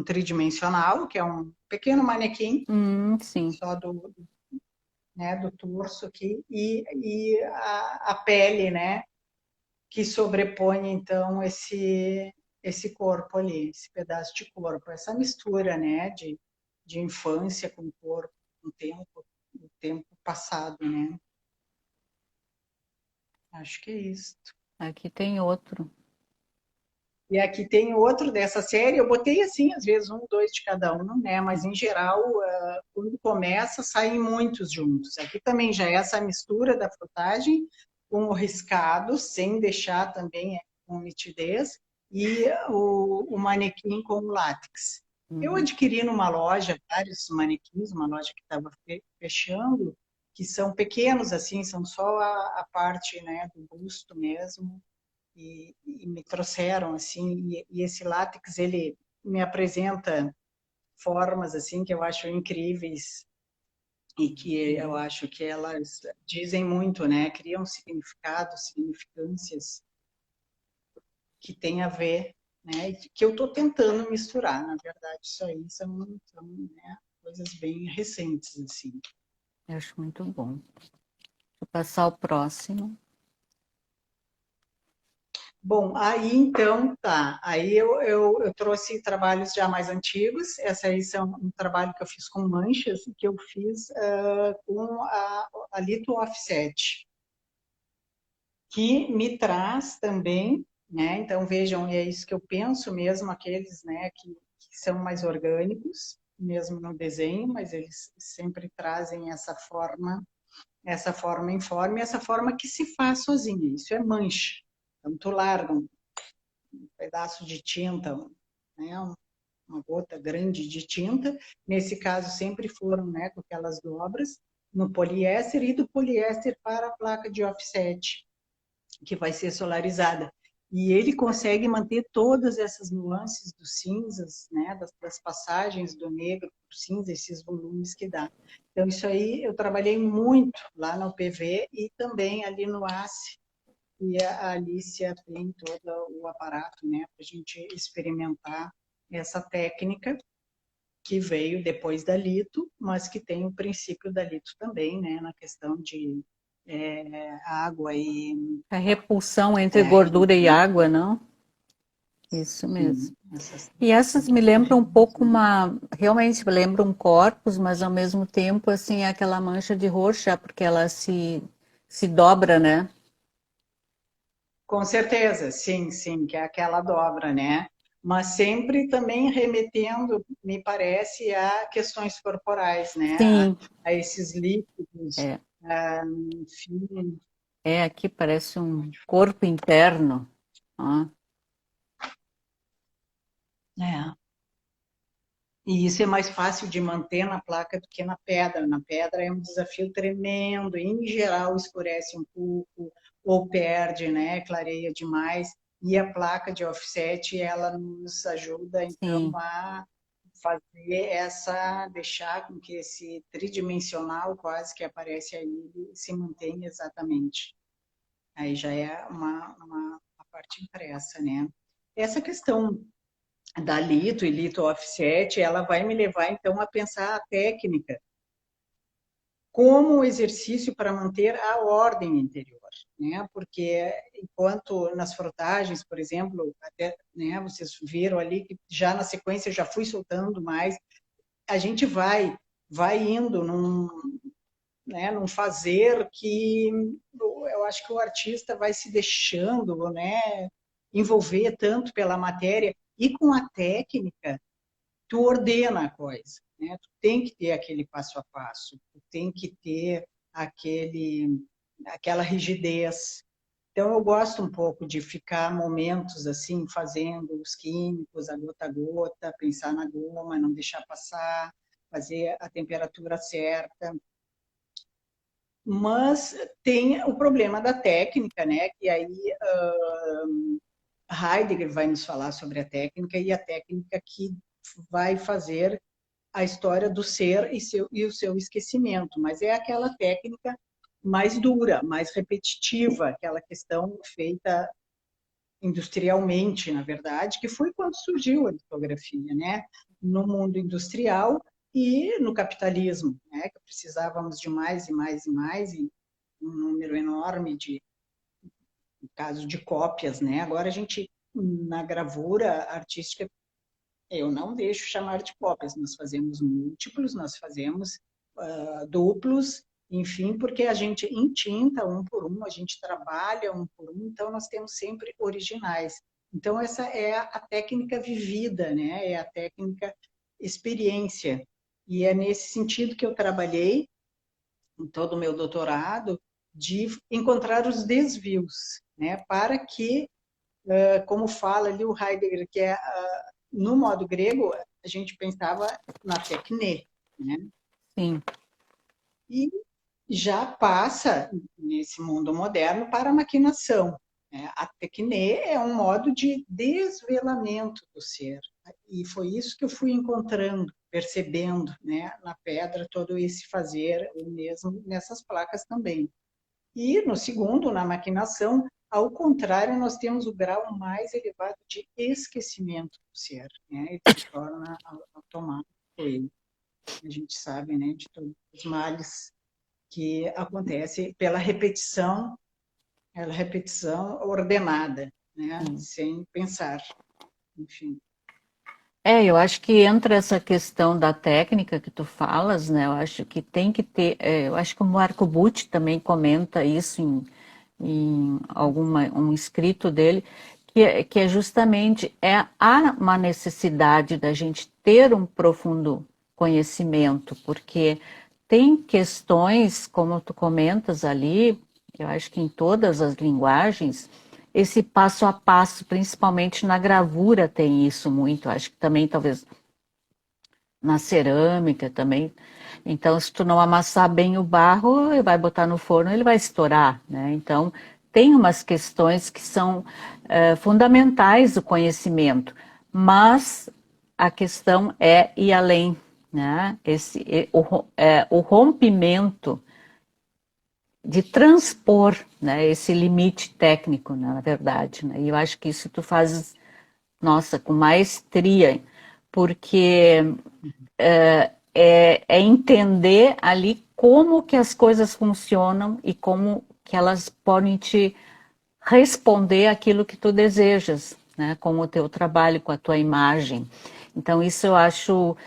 B: tridimensional, que é um pequeno manequim,
C: Sim.
B: só do torso aqui, e a pele, né? Que sobrepõe, então, esse corpo ali, esse pedaço de corpo. Essa mistura, né? De infância com corpo, com o tempo passado, né? Acho que é isso.
C: Aqui tem outro.
B: E aqui tem outro dessa série, eu botei assim, às vezes um, dois de cada um, né? Mas em geral, quando começa, saem muitos juntos. Aqui também já é essa mistura da frotagem com o riscado, sem deixar também com nitidez, e o manequim com o látex. Eu
C: Uhum.
B: adquiri numa loja vários manequins, uma loja que estava fechando, que são pequenos, assim, são só a parte, né, do busto mesmo, e me trouxeram, assim, e esse látex, ele me apresenta formas, assim, que eu acho incríveis, e que eu acho que elas dizem muito, né, criam significados, significâncias que têm a ver, né, e que eu estou tentando misturar, na verdade, isso aí são né, coisas bem recentes, assim.
C: Eu acho muito bom. Vou passar o próximo.
B: Bom, aí então tá. Aí eu trouxe trabalhos já mais antigos. Essa aí são um trabalho que eu fiz com manchas, que eu fiz com a Lito Offset, que me traz também, né? Então vejam, é isso que eu penso mesmo, aqueles, né, que são mais orgânicos, mesmo no desenho, mas eles sempre trazem essa forma informe, essa forma que se faz sozinha. Isso é mancha. Então tu larga um pedaço de tinta, né, uma gota grande de tinta. Nesse caso, sempre foram, né, com aquelas dobras no poliéster, e do poliéster para a placa de offset, que vai ser solarizada. E ele consegue manter todas essas nuances dos cinzas, né, das passagens do negro para o cinza, esses volumes que dá. Então, isso aí eu trabalhei muito lá no PV e também ali no ACE, e a Alicia tem todo o aparato, né, para a gente experimentar essa técnica que veio depois da Lito, mas que tem o princípio da Lito também, né, na questão de água e...
C: A repulsão entre gordura e água, não? Isso mesmo.
B: Sim, essas
C: E essas me lembram um pouco realmente me lembram corpos, mas ao mesmo tempo, assim, é aquela mancha de roxa, porque ela se dobra, né?
B: Com certeza, sim, sim, que é aquela dobra, né? Mas sempre também remetendo, me parece, a questões corporais, né?
C: Sim,
B: A esses líquidos,
C: é.
B: enfim.
C: Aqui parece um corpo interno. Ó.
B: É. E isso é mais fácil de manter na placa do que na pedra. Na pedra é um desafio tremendo, em geral escurece um pouco ou perde, né? Clareia demais. E a placa de offset, ela nos ajuda então
C: Sim,
B: a fazer deixar com que esse tridimensional quase que aparece aí se mantenha exatamente. Aí já é uma parte impressa, né? Essa questão da Lito e Lito Offset, ela vai me levar, então, a pensar a técnica como exercício para manter a ordem interior, né? Porque enquanto nas frotagens, por exemplo, até, né, vocês viram ali que já na sequência eu já fui soltando mais, a gente vai indo num fazer que eu acho que o artista vai se deixando, né, envolver tanto pela matéria, e com a técnica tu ordena a coisa, né? Tu tem que ter aquele passo a passo, tu tem que ter aquela rigidez. Então eu gosto um pouco de ficar momentos assim fazendo os químicos, a gota, pensar na goma, não deixar passar, fazer a temperatura certa. Mas tem o problema da técnica, né? Que aí Heidegger vai nos falar sobre a técnica, e a técnica que vai fazer a história do ser e o seu esquecimento, mas é aquela técnica mais dura, mais repetitiva, aquela questão feita industrialmente, na verdade, que foi quando surgiu a litografia, né? No mundo industrial e no capitalismo, né? Que precisávamos de mais e mais e mais, e um número enorme no caso de cópias, né? Agora a gente, na gravura artística, eu não deixo chamar de cópias, nós fazemos múltiplos, nós fazemos duplos, enfim, porque a gente entinta um por um, a gente trabalha um por um, então nós temos sempre originais. Então essa é a técnica vivida, né? É a técnica experiência. E é nesse sentido que eu trabalhei em todo o meu doutorado, de encontrar os desvios, né? Para que, como fala ali o Heidegger, que é no modo grego, a gente pensava na tecne, né?
C: sim.
B: E já passa, nesse mundo moderno, para a maquinação, né? A tecne é um modo de desvelamento do ser. E foi isso que eu fui encontrando, percebendo, né, na pedra, todo esse fazer, o mesmo nessas placas também. E no segundo, na maquinação, ao contrário, nós temos o grau mais elevado de esquecimento do ser, né? Ele se torna automático. Ele. A gente sabe, né, de todos os males que acontece pela repetição ordenada, né, sem pensar, enfim.
C: Eu acho que entra essa questão da técnica que tu falas, né? Eu acho que tem que ter. Eu acho que o Marco Butti também comenta isso em um escrito dele, que é justamente há uma necessidade da gente ter um profundo conhecimento, porque tem questões, como tu comentas ali, eu acho que em todas as linguagens, esse passo a passo, principalmente na gravura, tem isso muito. Acho que também, talvez, na cerâmica também. Então, se tu não amassar bem o barro, vai botar no forno, ele vai estourar, né? Então, tem umas questões que são fundamentais do conhecimento, mas a questão é ir além, né? O rompimento de transpor, né, esse limite técnico, né, na verdade, né? E eu acho que isso tu fazes, nossa, com maestria, porque é entender ali como que as coisas funcionam e como que elas podem te responder aquilo que tu desejas, né, com o teu trabalho, com a tua imagem. Então isso eu acho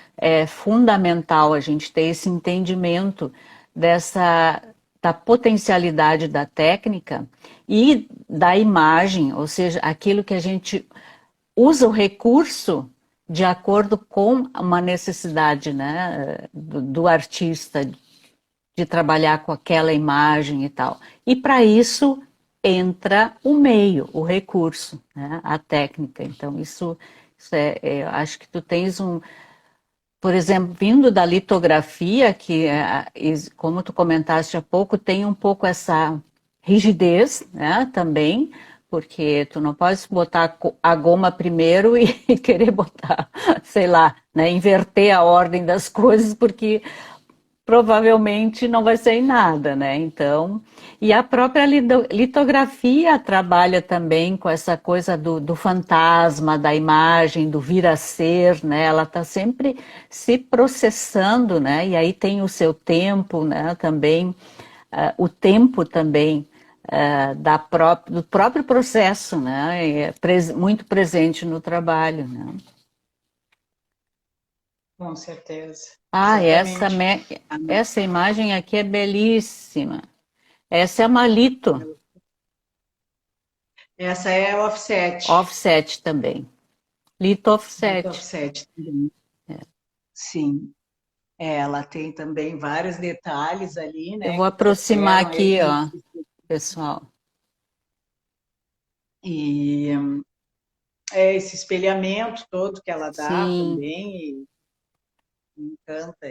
C: fundamental a gente ter esse entendimento dessa da potencialidade da técnica e da imagem, ou seja, aquilo que a gente usa o recurso de acordo com uma necessidade, né, do artista de trabalhar com aquela imagem e tal. E para isso entra o meio, o recurso, né, a técnica. Então isso acho que tu tens por exemplo, vindo da litografia, que, como tu comentaste há pouco, tem um pouco essa rigidez, né, também, porque tu não pode botar a goma primeiro e querer botar, sei lá, né, inverter a ordem das coisas, porque provavelmente não vai ser em nada, né? Então, e a própria litografia trabalha também com essa coisa do fantasma, da imagem, do vir a ser, né? Ela está sempre se processando, né? E aí tem o seu tempo, né? Também, o tempo também do próprio processo, né? É muito presente no trabalho, né?
B: Com certeza,
C: Ah,
B: exatamente.
C: essa imagem aqui é belíssima. Essa é a Malito,
B: Essa é a offset,
C: offset também. Lito
B: muito
C: offset.
B: offset também. Sim, ela tem também vários detalhes ali,
C: Eu
B: né,
C: vou
B: que
C: aproximar
B: trouxeram
C: aqui,
B: aí
C: ó, pessoal.
B: e esse espelhamento todo que ela dá
C: Sim,
B: também, e encanta.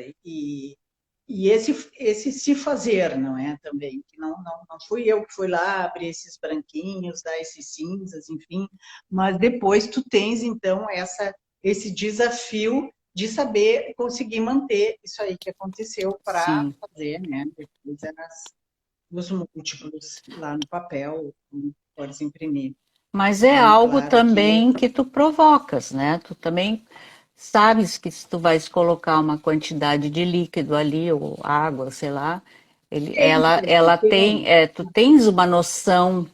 B: E esse se fazer, não é? Também, que não fui eu que fui lá abrir esses branquinhos, dar esses cinzas, enfim, mas depois tu tens, então, esse desafio de saber conseguir manter isso aí que aconteceu para
C: sim.
B: fazer, né? Depois os múltiplos lá no papel, como podes imprimir.
C: Mas é
B: Bem
C: algo
B: claro que
C: também que tu provocas, né? Tu também sabes que se tu vais colocar uma quantidade de líquido ali, ou água, sei lá, ela tem,
B: tem,
C: tu tens uma noção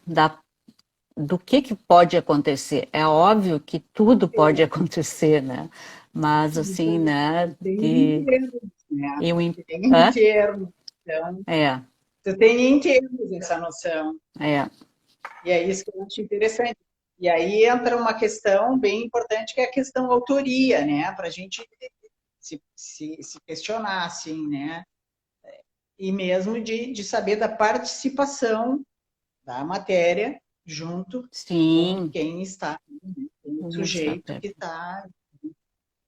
C: do que pode acontecer. É óbvio que tudo pode acontecer, né? Mas
B: isso
C: assim,
B: aí,
C: né?
B: tem em termos, né?
C: E o,
B: Tem em
C: hã?
B: termos. Então,
C: É,
B: tu tem em termos essa noção.
C: é,
B: E é isso que eu acho interessante. E aí entra uma questão bem importante, que é a questão autoria, né? Para a gente se questionar, assim, né? E mesmo de saber da participação da matéria junto com
C: sim,
B: quem está, né? Com o
C: quem está
B: sujeito que
C: perto.
B: está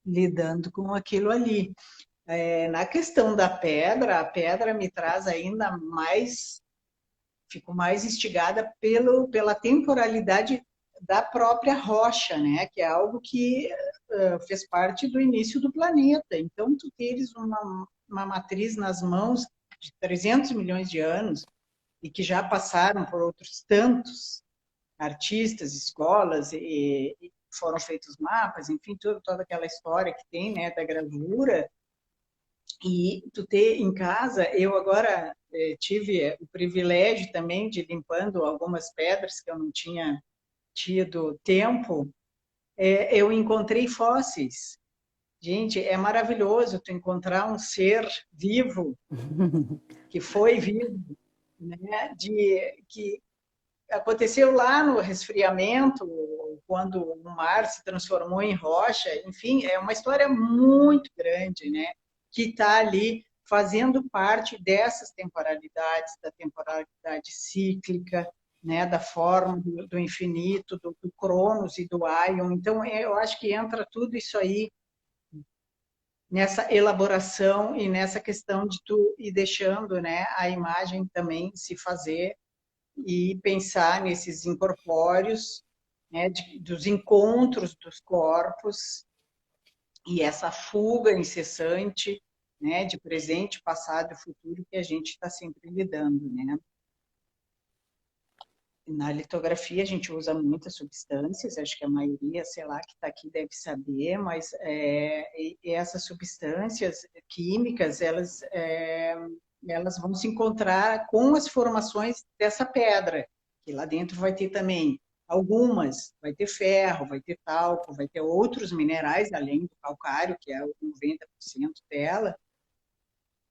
B: lidando com aquilo ali. Na questão da pedra, a pedra me traz ainda mais, fico mais instigada pela temporalidade da própria rocha, né? Que é algo que fez parte do início do planeta. Então, tu teres uma matriz nas mãos de 300 milhões de anos e que já passaram por outros tantos artistas, escolas, e foram feitos mapas, enfim, toda aquela história que tem, né, da gravura. E tu ter em casa, eu agora tive o privilégio também de limpando algumas pedras que eu não tinha tido tempo, eu encontrei fósseis. Gente, é maravilhoso tu encontrar um ser vivo, que foi vivo, né? Que aconteceu lá no resfriamento, quando o mar se transformou em rocha. Enfim, é uma história muito grande, né? Que está ali fazendo parte dessas temporalidades, da temporalidade cíclica, né? Da forma do infinito, do Cronos e do Aion. Então, eu acho que entra tudo isso aí nessa elaboração e nessa questão de tu ir deixando, né, a imagem também se fazer e pensar nesses incorpóreos, né, dos encontros dos corpos e essa fuga incessante, né, de presente, passado e futuro que a gente está sempre lidando, né? Na litografia a gente usa muitas substâncias, acho que a maioria, sei lá, que está aqui deve saber, mas e essas substâncias químicas, elas vão se encontrar com as formações dessa pedra, que lá dentro vai ter também algumas, vai ter ferro, vai ter talco, vai ter outros minerais, além do calcário, que é o 90% dela,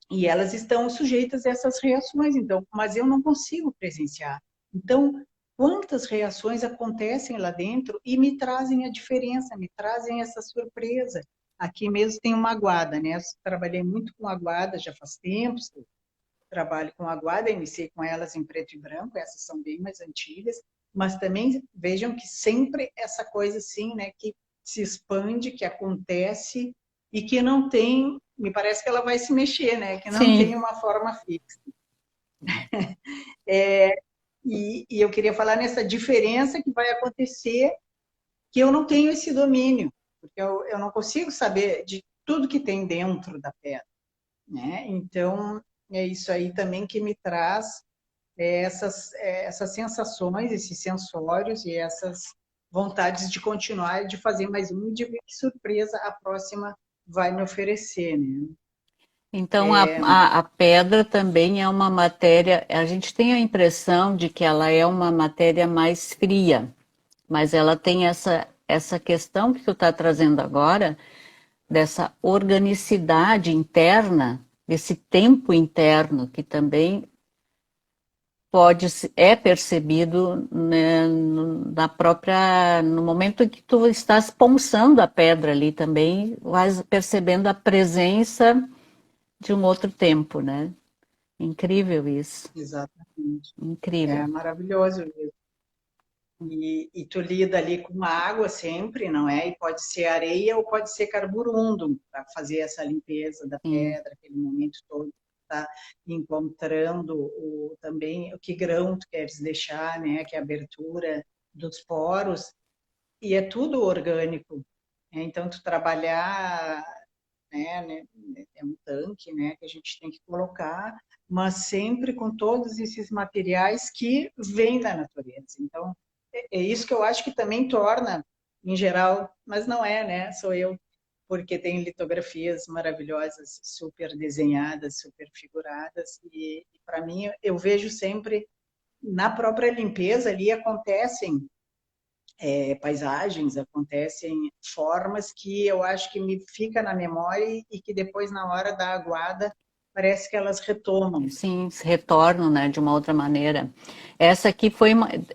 B: e elas estão sujeitas a essas reações, então, mas eu não consigo presenciar. Então, quantas reações acontecem lá dentro e me trazem a diferença, me trazem essa surpresa. Aqui mesmo tem uma aguada, né? Eu trabalhei muito com aguada já faz tempos, trabalho com aguada, iniciei com elas em preto e branco, essas são bem mais antigas, mas também vejam que sempre essa coisa assim, né, que se expande, que acontece e que não tem, me parece que ela vai se mexer, né, que não
C: Sim.
B: tem uma forma fixa. E eu queria falar nessa diferença que vai acontecer, que eu não tenho esse domínio, porque eu não consigo saber de tudo que tem dentro da pedra, né? Então, é isso aí também que me traz essas sensações, esses sensórios e essas vontades de continuar, de fazer mais um e de ver que surpresa a próxima vai me oferecer, né?
C: Então, a pedra também é uma matéria, a gente tem a impressão de que ela é uma matéria mais fria, mas ela tem essa questão que tu está trazendo agora, dessa organicidade interna, desse tempo interno, que também é percebido, né, no momento em que tu estás ponsando a pedra ali também, vais percebendo a presença de um outro tempo, né? Incrível isso.
B: Exatamente.
C: Incrível.
B: É maravilhoso. E tu lida ali com água sempre, não é? E pode ser areia ou pode ser carburundo para fazer essa limpeza da pedra, aquele momento todo. Tá encontrando também o que grão tu queres deixar, né? Que é a abertura dos poros, e é tudo orgânico. Né? Então, tu trabalhar, né, é um tanque, né, que a gente tem que colocar, mas sempre com todos esses materiais que vêm da natureza. Então, é isso que eu acho que também torna, em geral, mas não é, né? Sou eu, porque tem litografias maravilhosas, super desenhadas, super figuradas, e para mim, eu vejo sempre, na própria limpeza ali acontecem paisagens, acontecem formas que eu acho que me fica na memória e que depois, na hora da aguada, parece que elas retomam.
C: Sim, se retornam, né, de uma outra maneira. Essa aqui foi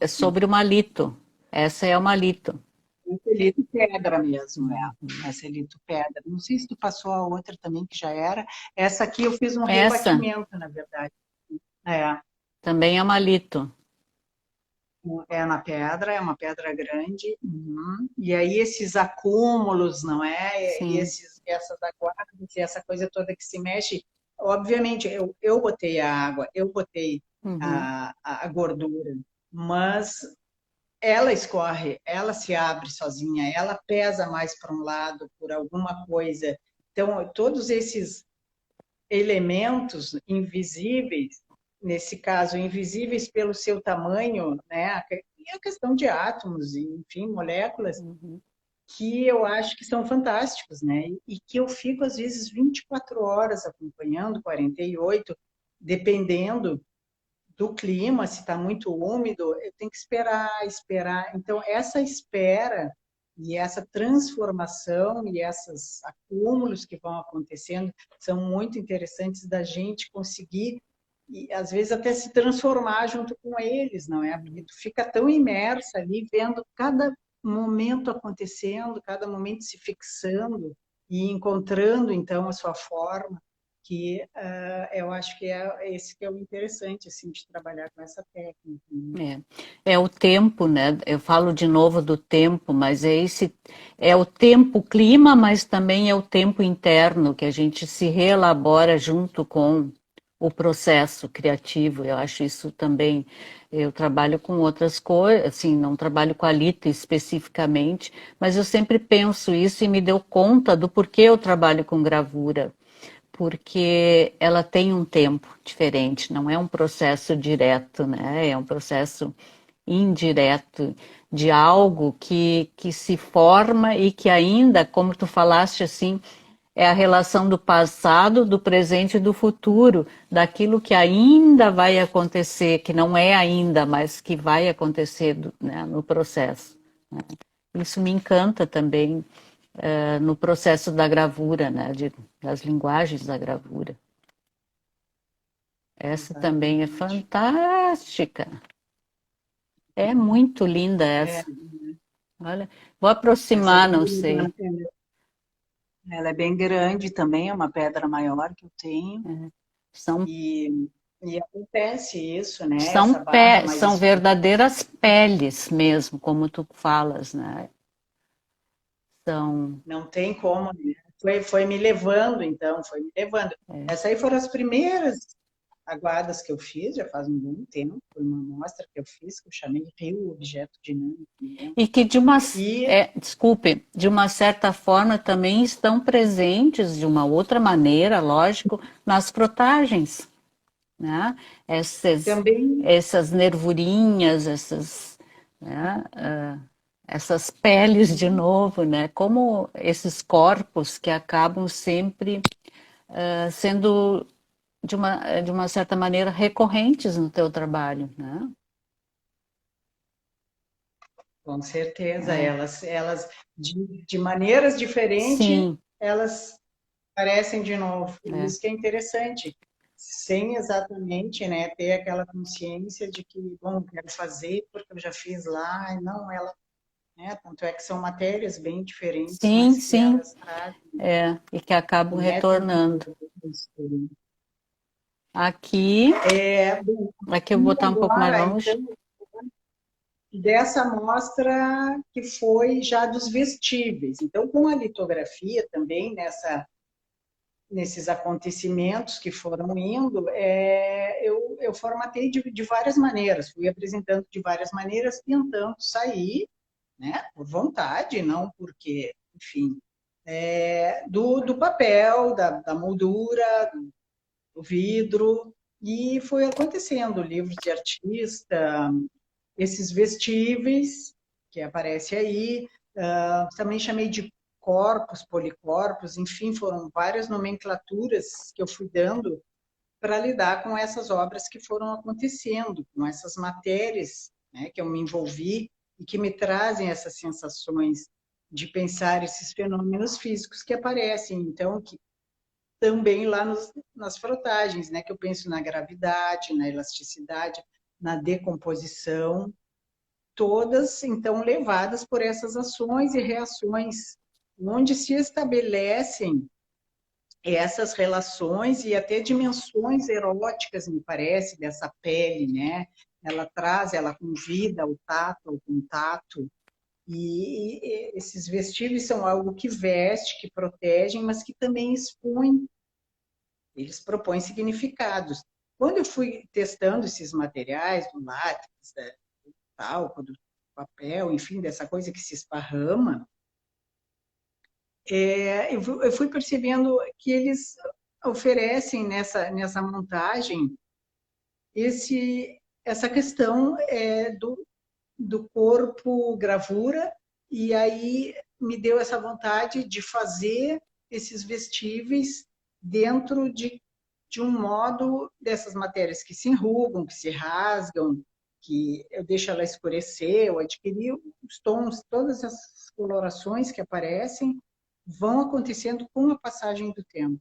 C: sobre o malito. Essa é o malito.
B: Um selito pedra mesmo, é selito pedra. Não sei se tu passou a outra também, que já era. Essa aqui eu fiz um
C: Essa
B: rebatimento, na verdade. É,
C: também é malito.
B: É na pedra, é uma pedra grande. Uhum. E aí esses acúmulos, não é? E
C: Sim.
B: essas aguadas, e essa coisa toda que se mexe. Obviamente, eu botei a água, eu botei
C: Uhum.
B: a gordura, mas ela escorre, ela se abre sozinha, ela pesa mais para um lado por alguma coisa. Então, todos esses elementos invisíveis, nesse caso, invisíveis pelo seu tamanho, né? E a questão de átomos, enfim, moléculas,
C: Uhum.
B: que eu acho que são fantásticos, né? E que eu fico, às vezes, 24 horas acompanhando, 48, dependendo do clima, se está muito úmido, eu tenho que esperar, esperar. Então, essa espera e essa transformação e esses acúmulos que vão acontecendo são muito interessantes da gente conseguir e às vezes até se transformar junto com eles, não é? Porque tu fica tão imersa ali vendo cada momento acontecendo, cada momento se fixando e encontrando então a sua forma que eu acho que é esse que é o interessante assim de trabalhar com essa técnica, né?
C: É o tempo, né? Eu falo de novo do tempo, mas é o tempo, o clima, mas também é o tempo interno que a gente se reelabora junto com o processo criativo. Eu acho isso também. Eu trabalho com outras coisas, assim, não trabalho com a Lita especificamente, mas eu sempre penso isso e me deu conta do porquê eu trabalho com gravura, porque ela tem um tempo diferente, não é um processo direto, né? É um processo indireto de algo que se forma e que ainda, como tu falaste assim, é a relação do passado, do presente e do futuro, daquilo que ainda vai acontecer, que não é ainda, mas que vai acontecer, né, no processo. Isso me encanta também no processo da gravura, né, das linguagens da gravura. Essa também é
B: Exatamente.
C: fantástica. É muito linda
B: É,
C: essa. Olha, vou
B: essa
C: aproximar, não
B: gravura,
C: sei.
B: ela é bem grande também, é uma pedra maior que eu tenho
C: São,
B: e, e acontece isso, né? Essa barra mais
C: são verdadeiras peles mesmo, como tu falas, né? São,
B: não tem como, né? Foi me levando, então, foi me levando. Essas aí foram as primeiras aguadas que eu fiz, já faz um bom tempo, foi uma mostra que eu fiz, que eu chamei Rio Objeto Dinâmico, me lembro.
C: e que
B: E
C: desculpe, de uma certa forma também estão presentes de uma outra maneira, lógico, nas frotagens, né?
B: também,
C: Essas nervurinhas, né? Essas peles de novo, né? Como esses corpos que acabam sempre sendo de uma certa maneira recorrentes no teu trabalho, né?
B: com certeza,
C: É.
B: elas de maneiras diferentes,
C: Sim,
B: elas aparecem de novo. E
C: é.
B: isso que é interessante, sem exatamente, né, ter aquela consciência de que, bom, quero fazer porque eu já fiz lá, e não, ela, né, tanto é que são matérias bem diferentes,
C: Sim,
B: mas que
C: sim,
B: elas trazem,
C: e que acabam
B: remetem
C: retornando. Aqui,
B: bom,
C: aqui eu vou
B: e
C: botar um pouco mais
B: agora,
C: longe.
B: então, dessa mostra que foi já dos vestíveis. Então, com a litografia também, nesses acontecimentos que foram indo, eu formatei de várias maneiras, fui apresentando de várias maneiras, tentando sair, né, por vontade, não porque, enfim, do papel, da moldura, do vidro, e foi acontecendo, livros de artista, esses vestíveis que aparece aí, também chamei de corpos, policorpos, enfim, foram várias nomenclaturas que eu fui dando para lidar com essas obras que foram acontecendo, com essas matérias, né, que eu me envolvi e que me trazem essas sensações de pensar esses fenômenos físicos que aparecem, então, que também lá nas frotagens, né, que eu penso na gravidade, na elasticidade, na decomposição, todas então levadas por essas ações e reações, onde se estabelecem essas relações e até dimensões eróticas, me parece, dessa pele, né? ela traz, ela convida ao tato, ao contato, e esses vestíveis são algo que veste, que protegem, mas que também expõem, eles propõem significados. Quando eu fui testando esses materiais, do látex, do talco, do papel, enfim, dessa coisa que se esparrama, eu fui percebendo que eles oferecem nessa montagem essa questão do corpo gravura, e aí me deu essa vontade de fazer esses vestíveis dentro de um modo dessas matérias que se enrugam, que se rasgam, que eu deixo ela escurecer, eu adquiri os tons, todas as colorações que aparecem vão acontecendo com a passagem do tempo.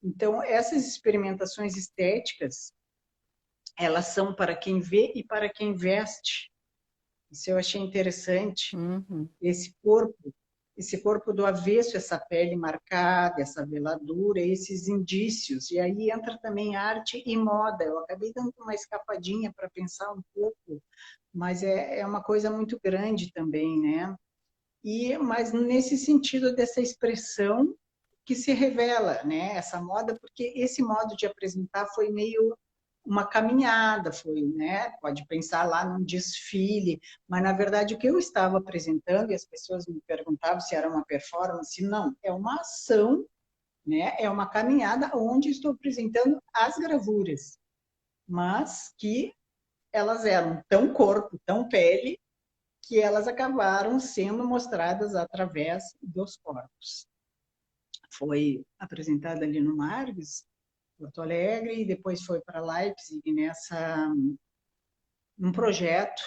B: Então, essas experimentações estéticas, elas são para quem vê e para quem veste. Isso eu achei interessante.
C: Uhum.
B: Esse corpo do avesso, essa pele marcada, essa veladura, esses indícios. E aí entra também arte e moda. Eu acabei dando uma escapadinha para pensar um pouco, mas é uma coisa muito grande também, né? Mas nesse sentido dessa expressão que se revela, né? Essa moda, porque esse modo de apresentar foi meio uma caminhada, foi, né? Pode pensar lá num desfile, mas na verdade o que eu estava apresentando, e as pessoas me perguntavam se era uma performance, não, é uma ação, né? É uma caminhada onde estou apresentando as gravuras, mas que elas eram tão corpo, tão pele, que elas acabaram sendo mostradas através dos corpos. Foi apresentada ali no Margs, Porto Alegre, e depois foi para Leipzig num projeto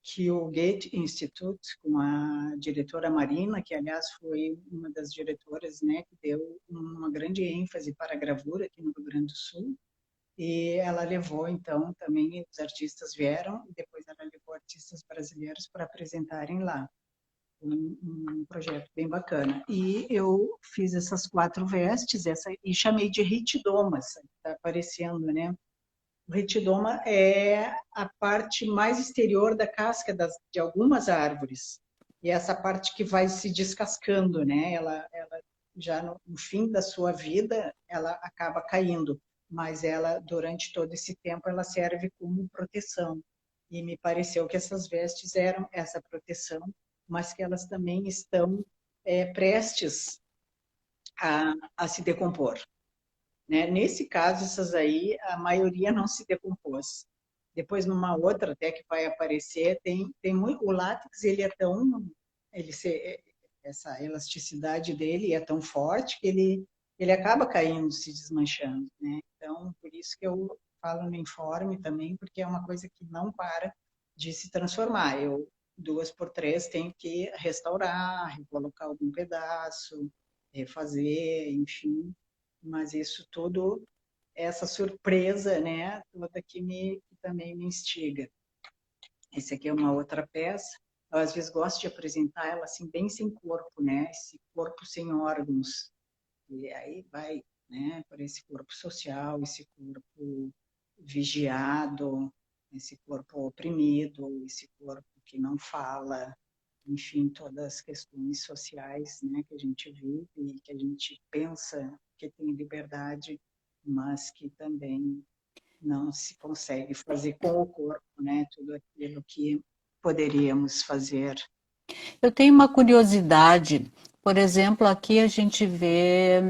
B: que o Goethe Institute, com a diretora Marina, que aliás foi uma das diretoras, né, que deu uma grande ênfase para a gravura aqui no Rio Grande do Sul, e ela levou, então, também os artistas vieram, e depois ela levou artistas brasileiros para apresentarem lá. Um projeto bem bacana. E eu fiz essas 4 vestes, e chamei de ritidomas, está aparecendo, né? O ritidoma é a parte mais exterior da casca de algumas árvores. E essa parte que vai se descascando, né? Ela já no fim da sua vida, ela acaba caindo, mas ela, durante todo esse tempo, ela serve como proteção. E me pareceu que essas vestes eram essa proteção, mas que elas também estão prestes a se decompor. Né? Nesse caso, essas aí, a maioria não se decompôs. Depois, numa outra até que vai aparecer, o látex, ele é tão... essa elasticidade dele é tão forte que ele acaba caindo, se desmanchando. Né? Então, por isso que eu falo no informe também, porque é uma coisa que não para de se transformar. Eu, 2 por 3, tenho que restaurar, recolocar algum pedaço, refazer, enfim. Mas isso tudo, essa surpresa, né, toda que também me instiga. Esse aqui é uma outra peça. Eu, às vezes, gosto de apresentar ela assim, bem sem corpo, né? Esse corpo sem órgãos. E aí vai, né, por esse corpo social, esse corpo vigiado, esse corpo oprimido, esse corpo que não fala, enfim, todas as questões sociais, né, que a gente vive e que a gente pensa que tem liberdade, mas que também não se consegue fazer com o corpo, né, tudo aquilo que poderíamos fazer.
C: Eu tenho uma curiosidade, por exemplo, aqui a gente vê,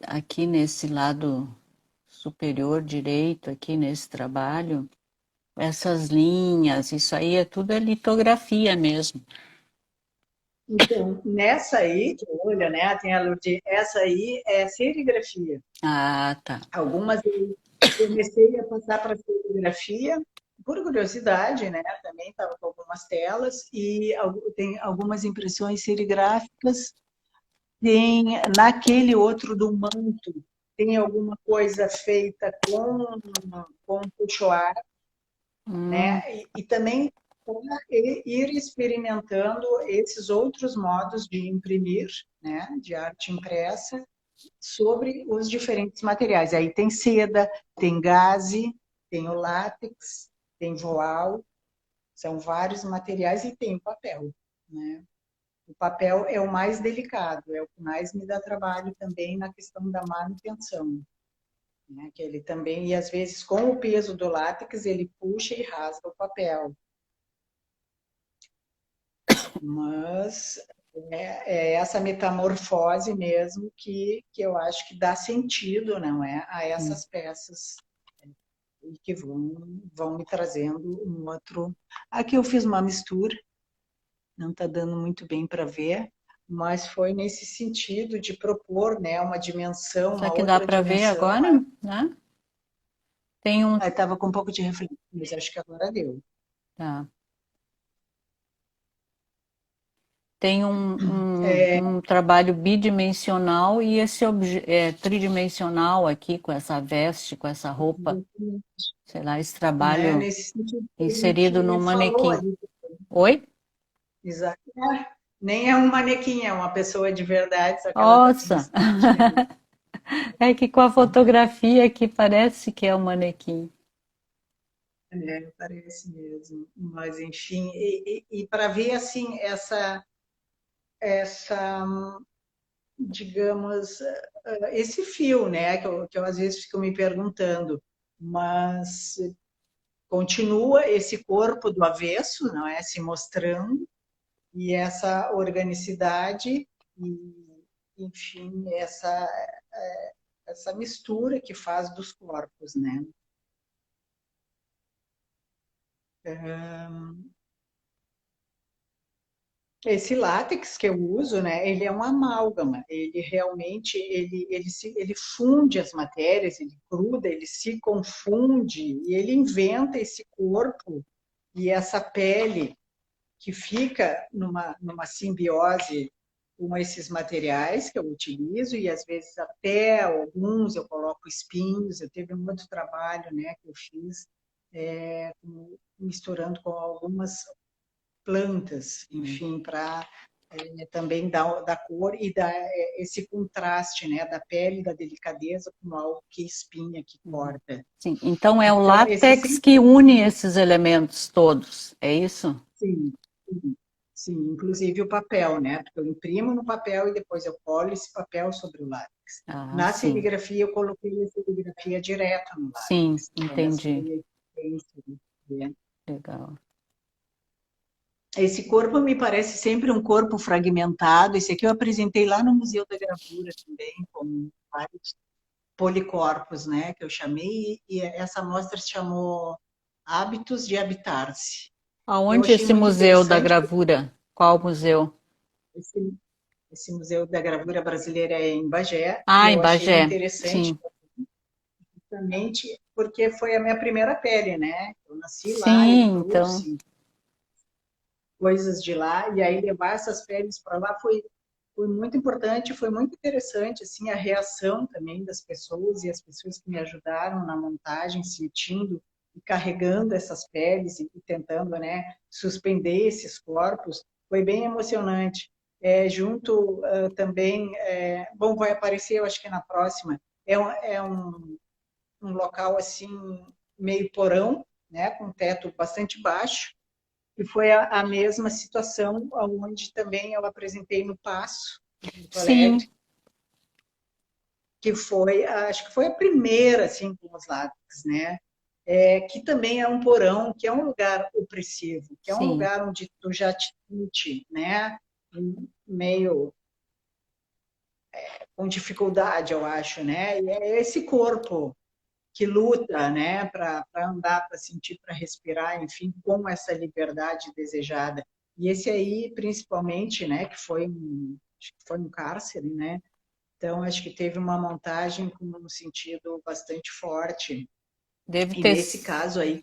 C: aqui nesse lado superior direito, aqui nesse trabalho, essas linhas, isso aí é tudo litografia mesmo.
B: Então, nessa aí, que olha, né, tem a Lourdes, essa aí é serigrafia.
C: Ah, tá.
B: Algumas eu comecei a passar para serigrafia, por curiosidade, né? Também estava com algumas telas e tem algumas impressões serigráficas. Tem naquele outro do manto, tem alguma coisa feita com puchoar, né? E também ir experimentando esses outros modos de imprimir, né? De arte impressa sobre os diferentes materiais. Aí tem seda, tem gaze, Tem o látex, tem voal, são vários materiais e tem o papel, né? O papel é o mais delicado, é o que mais me dá trabalho também na questão da manutenção, né? Que ele também, e às vezes com o peso do látex, ele puxa e rasga o papel. Mas é essa metamorfose mesmo que eu acho que dá sentido, não é, a essas peças e que vão me trazendo um outro. Aqui eu fiz uma mistura, não está dando muito bem para ver, mas foi nesse sentido de propor, né, uma dimensão,
C: Será
B: uma
C: que dá
B: outra
C: para ver
B: dimensão.
C: agora? Né? Tem um.
B: Estava com um pouco de reflexo, mas acho que agora deu.
C: Tá. Tem um trabalho bidimensional e esse tridimensional aqui, com essa veste, com essa roupa, sei lá, esse
B: Né,
C: trabalho
B: nesse sentido que a
C: inserido num
B: gente falou
C: manequim.
B: ali.
C: Oi?
B: Exato. Nem é um manequim, é uma pessoa de verdade, só que ela está se
C: Nossa!
B: vestindo.
C: É que com a fotografia aqui parece que é um manequim.
B: Parece mesmo. Mas, enfim, e para ver, assim, essa, digamos, esse fio, né, que eu às vezes fico me perguntando, mas continua esse corpo do avesso, não é, se mostrando, e essa organicidade, e, enfim, essa mistura que faz dos corpos, né? Esse látex que eu uso, né, ele é um amálgama, ele realmente, ele funde as matérias, ele gruda, ele se confunde, e ele inventa esse corpo e essa pele que fica numa simbiose com esses materiais que eu utilizo, e às vezes até alguns eu coloco espinhos. Eu teve um outro trabalho, né, que eu fiz misturando com algumas plantas, enfim, para também dar cor e dar esse contraste, né, da pele, da delicadeza com algo que espinha, que corta.
C: Sim, então é o
B: Então, esse
C: látex
B: sim,
C: que une esses elementos todos, é isso?
B: sim, sim, sim, inclusive o papel, né? Porque eu imprimo no papel e depois eu colo esse papel sobre o látex.
C: Ah,
B: Na
C: sim,
B: serigrafia, eu coloquei a serigrafia direto no
C: sim,
B: látex. Então, essa
C: entendi.
B: foi a experiência, né?
C: Legal.
B: Esse corpo me parece sempre um corpo fragmentado. Esse aqui eu apresentei lá no Museu da Gravura também, com vários policorpos, né, que eu chamei, e essa mostra se chamou Hábitos de Habitar-se. Eu
C: Aonde
B: achei
C: esse
B: muito
C: museu da
B: interessante
C: gravura? Qual museu?
B: esse, esse Museu da Gravura Brasileira é em Bagé, e
C: Ah, em
B: eu achei
C: Bagé.
B: interessante
C: Sim,
B: justamente porque foi a minha primeira pele, né? Eu nasci lá, eu
C: sim, então,
B: trouxe coisas de lá, e aí levar essas peles para lá foi muito importante, foi muito interessante, assim, a reação também das pessoas, e as pessoas que me ajudaram na montagem, sentindo e carregando essas peles e tentando, né, suspender esses corpos, foi bem emocionante. Junto também, bom, vai aparecer, eu acho que na próxima, um local assim, meio porão, né, com teto bastante baixo, e foi a mesma situação onde também eu apresentei no Paço, em Porto Alegre,
C: sim,
B: que foi, acho que foi a primeira, assim, com os látex, né? Que também é um porão, que é um lugar opressivo, que é um
C: sim.
B: lugar onde tu já te sente, né? Meio com dificuldade, eu acho, né? E é esse corpo que luta, né, para andar, para sentir, para respirar, enfim, com essa liberdade desejada. E esse aí, principalmente, né, acho que foi um cárcere, né? Então, acho que teve uma montagem com um sentido bastante forte.
C: Deve
B: E
C: ter,
B: nesse caso aí,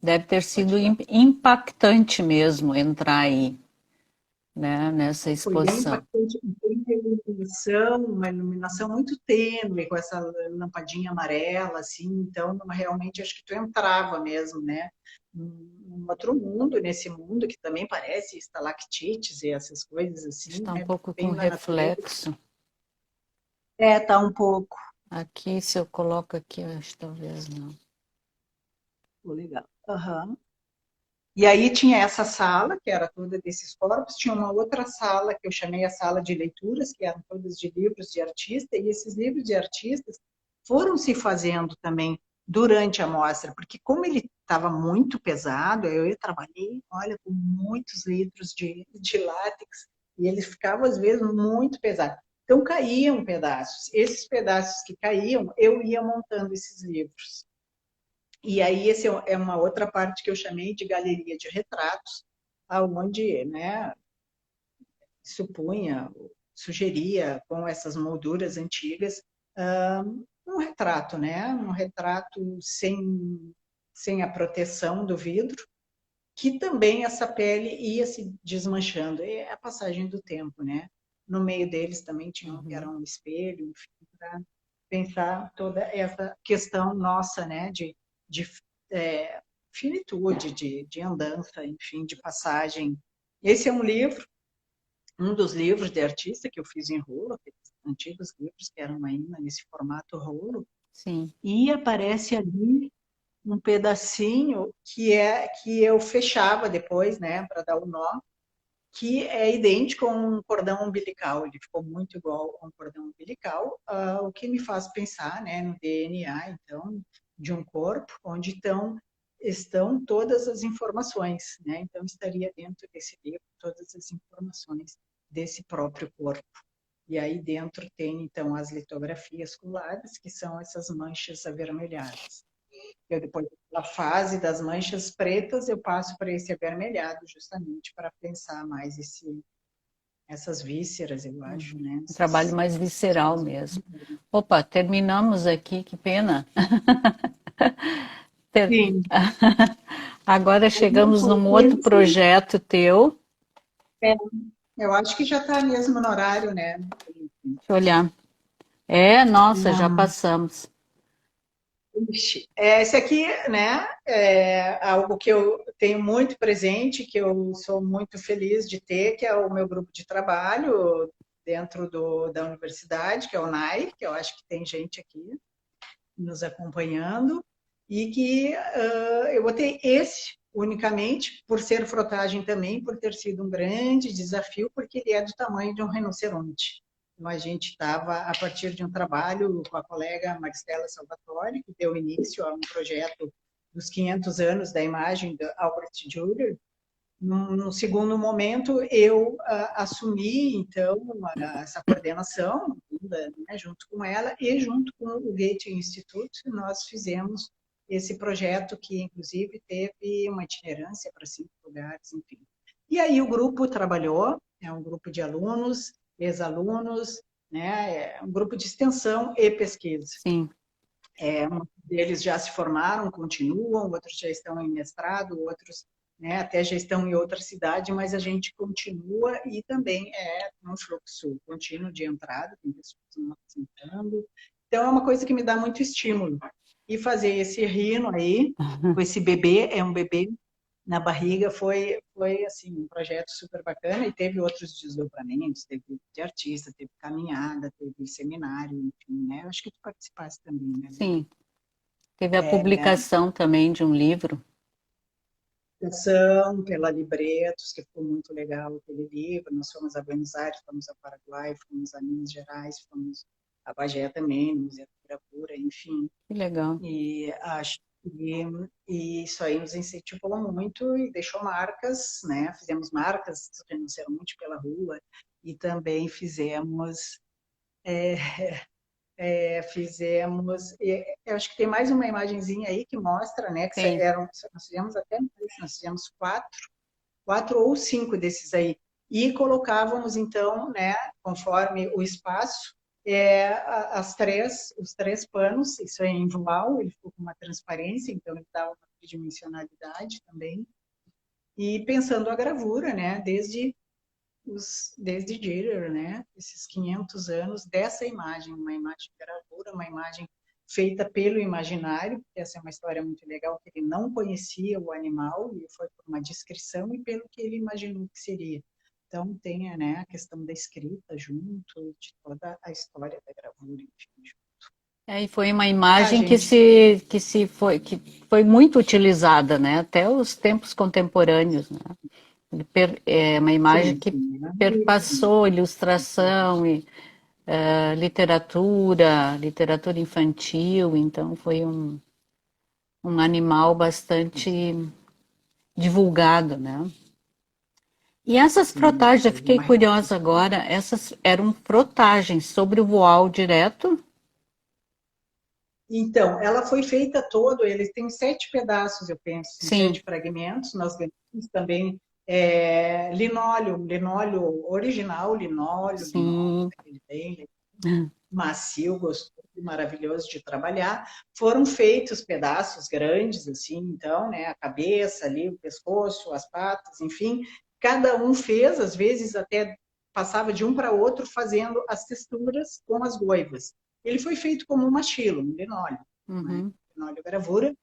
C: deve ter
B: pode
C: sido
B: falar.
C: impactante mesmo entrar aí, né, nessa
B: Foi bem
C: exposição.
B: impactante, tem uma iluminação muito tênue, com essa lampadinha amarela, assim, então realmente acho que tu entrava mesmo, né, num outro mundo, nesse mundo que também parece estalactites e essas coisas assim,
C: Está um
B: né,
C: pouco com
B: bem na natureza.
C: reflexo.
B: Tá um pouco.
C: Aqui, se eu coloco aqui, eu acho que talvez não.
B: Pô, legal. Aham. E aí tinha essa sala, que era toda desses corpos, tinha uma outra sala que eu chamei a sala de leituras, que eram todas de livros de artista, e esses livros de artistas foram se fazendo também durante a mostra, porque como ele estava muito pesado, eu trabalhei, olha, com muitos litros de látex, e eles ficavam, às vezes, muito pesados. Então, caíam pedaços. Esses pedaços que caíam, eu ia montando esses livros. E aí, esse é uma outra parte que eu chamei de galeria de retratos, aonde, né, supunha, sugeria, com essas molduras antigas, um retrato, né? Um retrato sem a proteção do vidro, que também essa pele ia se desmanchando. É a passagem do tempo, né? No meio deles também tinha um que era um espelho, enfim, para pensar toda essa questão nossa, né? De finitude, de andança, enfim, de passagem. Esse é um dos livros de artista que eu fiz em rolo, aqueles antigos livros que eram ainda nesse formato rolo,
C: Sim.
B: e aparece ali um pedacinho que eu fechava depois, né, para dar o nó, que é idêntico a um cordão umbilical. Ele ficou muito igual a um cordão umbilical, o que me faz pensar, né, no DNA, então, de um corpo, onde estão todas as informações, né? Então, estaria dentro desse livro todas as informações desse próprio corpo. E aí dentro tem, então, as litografias coladas, que são essas manchas avermelhadas. Eu, depois da fase das manchas pretas, eu passo para esse avermelhado, justamente para pensar mais essas vísceras, eu acho, né?
C: Um trabalho mais visceral mesmo. Opa, terminamos aqui, que pena. Ter-
B: Sim,
C: Agora
B: não
C: chegamos
B: foi
C: num outro
B: esse.
C: projeto teu.
B: É, eu acho que já está mesmo no horário, né?
C: Deixa eu olhar. É, nossa, já
B: Não.
C: passamos.
B: Ixi, esse aqui, né, é algo que eu tenho muito presente, que eu sou muito feliz de ter, que é o meu grupo de trabalho dentro da universidade, que é o NAI, que eu acho que tem gente aqui nos acompanhando, e que eu botei esse unicamente por ser frotagem também, por ter sido um grande desafio, porque ele é do tamanho de um rinoceronte. Então, a gente estava, a partir de um trabalho com a colega Maristela Salvatore, que deu início a um projeto dos 500 anos da imagem de Albert Dürer. No segundo momento, eu assumi, então, essa coordenação, né, junto com ela e junto com o Goethe Institute, nós fizemos esse projeto que, inclusive, teve uma itinerância para 5 lugares, enfim. E aí o grupo trabalhou, é um grupo de alunos, ex-alunos, né, é um grupo de extensão e pesquisa.
C: Sim.
B: Muitos deles já se formaram, continuam, outros já estão em mestrado, outros, né, até já estão em outra cidade, mas a gente continua e também é um fluxo contínuo de entrada, tem pessoas nos entrando. Então, é uma coisa que me dá muito estímulo. E fazer esse rino aí, com esse bebê, é um bebê na barriga, foi assim, um projeto super bacana e teve outros desdobramentos, teve de artista, teve caminhada, teve seminário, enfim, né? Acho que tu participaste também, né?
C: Sim. Teve a publicação também de um livro.
B: Ação pela Libretos, que ficou muito legal aquele livro. Nós fomos a Buenos Aires, fomos a Paraguai, fomos a Minas Gerais, fomos a Bagé também, no Museu da Pura, enfim.
C: Que legal.
B: E acho e isso aí nos incentivou muito e deixou marcas, né? Fizemos marcas rinoceronte pela rua e também fizemos, eu acho que tem mais uma imagenzinha aí que mostra, né? Que
C: Tem.
B: nós fizemos até nós fizemos quatro ou cinco desses aí e colocávamos então, né? Conforme o espaço os três panos, isso é em voal, ele ficou com uma transparência, então ele dá uma tridimensionalidade também. E pensando a gravura, né, desde Dürer, né, esses 500 anos dessa imagem, uma imagem de gravura, uma imagem feita pelo imaginário, essa é uma história muito legal, que ele não conhecia o animal, e foi por uma descrição e pelo que ele imaginou que seria. Então, tem, né, a questão da escrita junto, de toda a história da gravura, enfim.
C: E foi uma imagem
B: gente,
C: que foi muito utilizada, né? Até os tempos contemporâneos, né? É uma imagem
B: sim,
C: que
B: sim, né?
C: perpassou ilustração e literatura infantil, então foi um animal bastante divulgado, né? E essas
B: Sim,
C: frotagens, eu
B: foi
C: fiquei
B: uma
C: curiosa agora, essas eram frotagens sobre o voal direto?
B: Então, ela foi feita todo, eles têm 7 pedaços, eu penso, em
C: Sim,
B: 7 fragmentos. Nós ganhamos também linóleo original, linóleo,
C: sim.
B: aquele bem macio, gostoso, maravilhoso de trabalhar. Foram feitos pedaços grandes, assim, então, né, a cabeça ali, o pescoço, as patas, enfim, cada um fez, às vezes até passava de um para outro fazendo as texturas com as goivas. Ele foi feito como um machilo, um linóleo, né?
C: Uhum.
B: Linóleo gravura.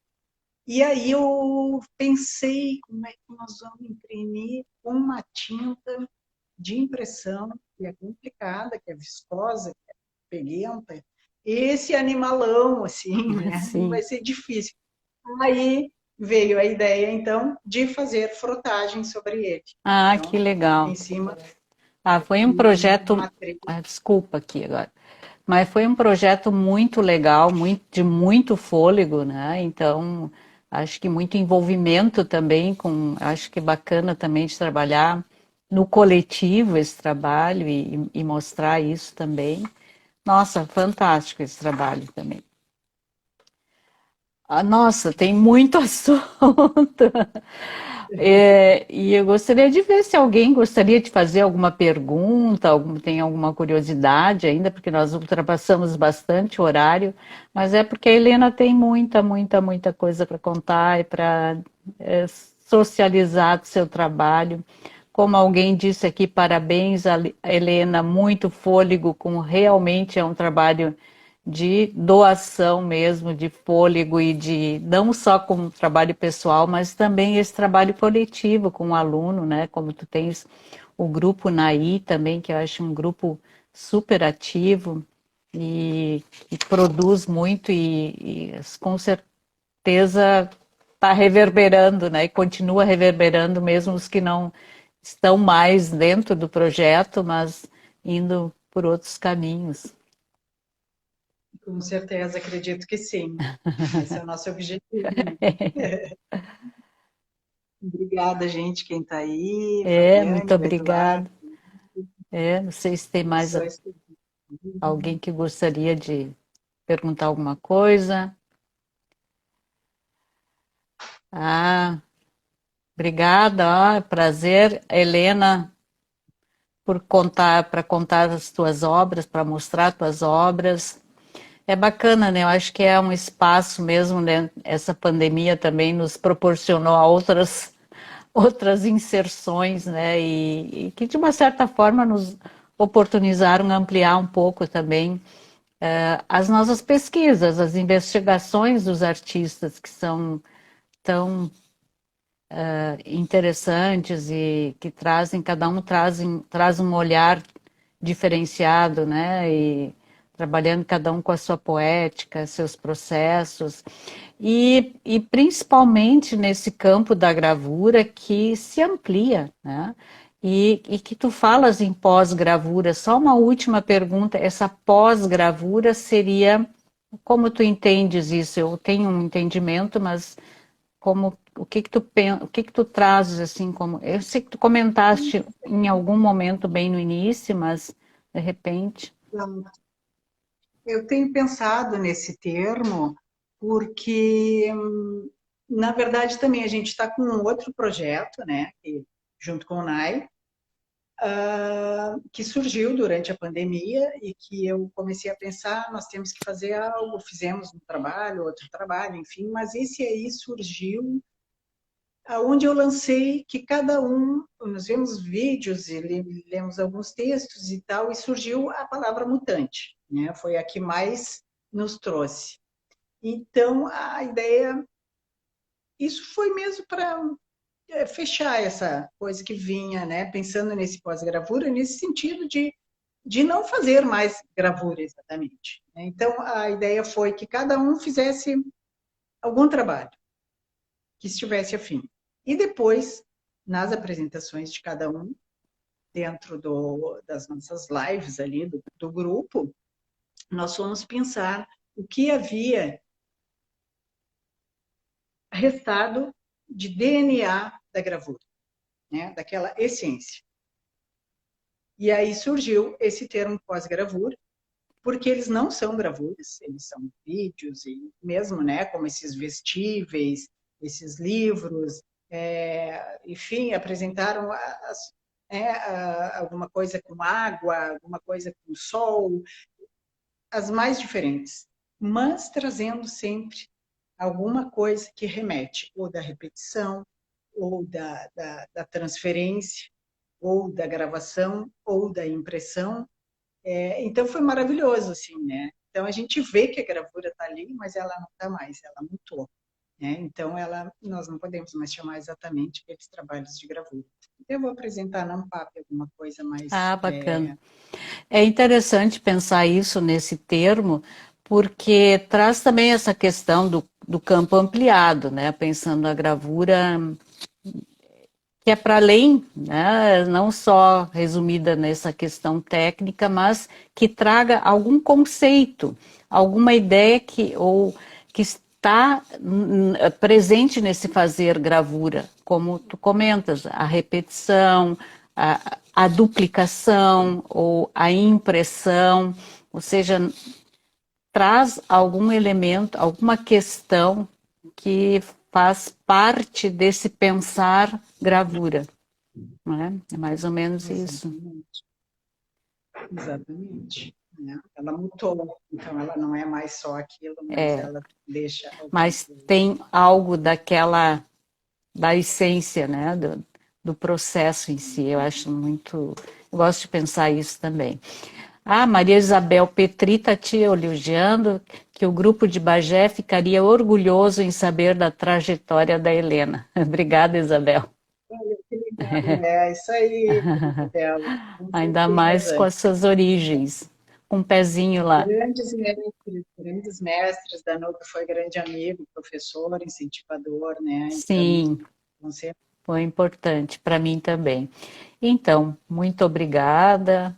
B: E aí eu pensei como é que nós vamos imprimir com uma tinta de impressão que é complicada, que é viscosa, que é peguenta. Esse animalão, assim, né? Vai
C: Sim.
B: ser difícil. Aí veio a ideia, então, de fazer frotagem sobre ele.
C: Ah, que
B: Então, em
C: legal.
B: cima
C: Ah, foi um projeto.
B: uma trama.
C: Desculpa aqui agora. Mas foi um projeto muito legal, de muito fôlego, né? Então, acho que muito envolvimento também acho que bacana também de trabalhar no coletivo esse trabalho e mostrar isso também. Nossa, fantástico esse trabalho também. Ah, nossa, tem muito assunto. E eu gostaria de ver se alguém gostaria de fazer alguma pergunta, tem alguma curiosidade ainda, porque nós ultrapassamos bastante o horário, mas é porque a Helena tem muita coisa para contar e para socializar do seu trabalho. Como alguém disse aqui, parabéns, Helena, muito fôlego, com realmente é um trabalho de doação mesmo, de fôlego e de não só como trabalho pessoal, mas também esse trabalho coletivo com o aluno, né? Como tu tens o grupo Naí também, que eu acho um grupo super ativo e produz muito e com certeza está reverberando, né? E continua reverberando mesmo os que não estão mais dentro do projeto, mas indo por outros caminhos.
B: Com certeza, acredito que sim. Esse é o nosso objetivo. Obrigada, gente, quem está aí,
C: Muito
B: Fabiane, o Eduardo,
C: obrigada. Não sei se tem mais
B: missões.
C: alguém que gostaria de perguntar alguma coisa. Ah, obrigada, prazer, Helena, para contar as tuas obras, para mostrar tuas obras. É bacana, né? Eu acho que é um espaço mesmo, né? Essa pandemia também nos proporcionou a outras inserções, né? E que de uma certa forma nos oportunizaram ampliar um pouco também as nossas pesquisas, as investigações dos artistas que são tão interessantes e que trazem, cada um traz um olhar diferenciado, né? E trabalhando cada um com a sua poética, seus processos, e principalmente nesse campo da gravura que se amplia, né? E que tu falas em pós-gravura, só uma última pergunta, essa pós-gravura seria, como tu entendes isso? Eu tenho um entendimento, mas o que que tu trazes assim como, eu sei que tu comentaste em algum momento bem no início, mas de repente,
B: Então, eu tenho pensado nesse termo porque, na verdade, também a gente está com um outro projeto, né, junto com o NAI, que surgiu durante a pandemia e que eu comecei a pensar, nós temos que fazer algo, fizemos um trabalho, outro trabalho, enfim, mas esse aí surgiu aonde eu lancei que cada um, nós vemos vídeos e lemos alguns textos e tal, e surgiu a palavra mutante, né? Foi a que mais nos trouxe. Então, a ideia, isso foi mesmo para fechar essa coisa que vinha, né? Pensando nesse pós-gravura, nesse sentido de de não fazer mais gravura exatamente. Então, a ideia foi que cada um fizesse algum trabalho que estivesse afim. E depois, nas apresentações de cada um, dentro das nossas lives ali do grupo, nós fomos pensar o que havia restado de DNA da gravura, né? Daquela essência. E aí surgiu esse termo pós-gravura, porque eles não são gravuras, eles são vídeos, e mesmo, né, como esses vestíveis, esses livros, enfim, apresentaram alguma coisa com água, alguma coisa com sol, as mais diferentes, mas trazendo sempre alguma coisa que remete ou da repetição, ou da transferência, ou da gravação, ou da impressão. Então foi maravilhoso, assim, né? Então a gente vê que a gravura está ali, mas ela não está mais, ela mutou. Né? Então nós não podemos mais chamar exatamente aqueles trabalhos de gravura. Então, eu vou apresentar na Ampap alguma coisa mais...
C: Ah, bacana. É interessante pensar isso nesse termo, porque traz também essa questão do campo ampliado, né? Pensando a gravura que é para além, né? Não só resumida nessa questão técnica, mas que traga algum conceito, alguma ideia que está presente nesse fazer gravura, como tu comentas, a repetição, a duplicação ou a impressão, ou seja, traz algum elemento, alguma questão que faz parte desse pensar gravura, não é? É mais ou menos isso.
B: Exatamente. Né? Ela mutou, então ela não é mais só aquilo, mas ela deixa...
C: Mas tem algo da essência, né? Do processo em si. Eu acho muito... Eu gosto de pensar isso também. Ah, Maria Isabel Petri está te elogiando que o grupo de Bagé ficaria orgulhoso em saber da trajetória da Helena. Obrigada, Isabel.
B: Olha, que legal. É isso aí, Isabel. Com
C: Ainda mais com
B: certeza.
C: as suas origens, com um pezinho lá.
B: Grandes mestres, Danuto foi grande amigo, professor, incentivador, né? Então,
C: Sim,
B: com certeza.
C: foi importante para mim também. Então, muito obrigada,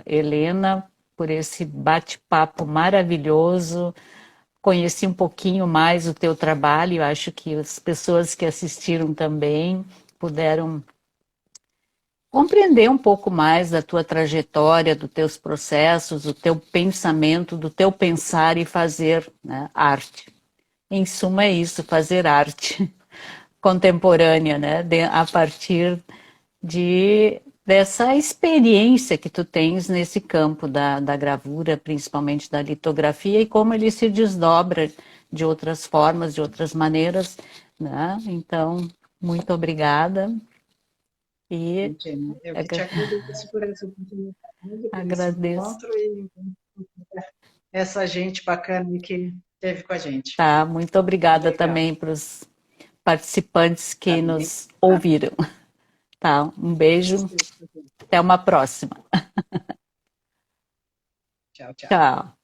C: Helena, por esse bate-papo maravilhoso. Conheci um pouquinho mais o teu trabalho, eu acho que as pessoas que assistiram também puderam compreender um pouco mais da tua trajetória, dos teus processos, do teu pensamento, do teu pensar e fazer, né, arte. Em suma, é isso, fazer arte contemporânea, né, a partir dessa experiência que tu tens nesse campo da gravura, principalmente da litografia, e como ele se desdobra de outras formas, de outras maneiras, né? Então, muito obrigada. E
B: Eu que te agradeço por essa oportunidade, por esse
C: agradeço.
B: encontro e essa gente bacana que esteve com a gente.
C: Tá, muito obrigada
B: Legal.
C: também para os participantes
B: Tá
C: que
B: bem?
C: nos ouviram. Tá, um beijo, até uma próxima.
B: Tchau, tchau.
C: Tchau.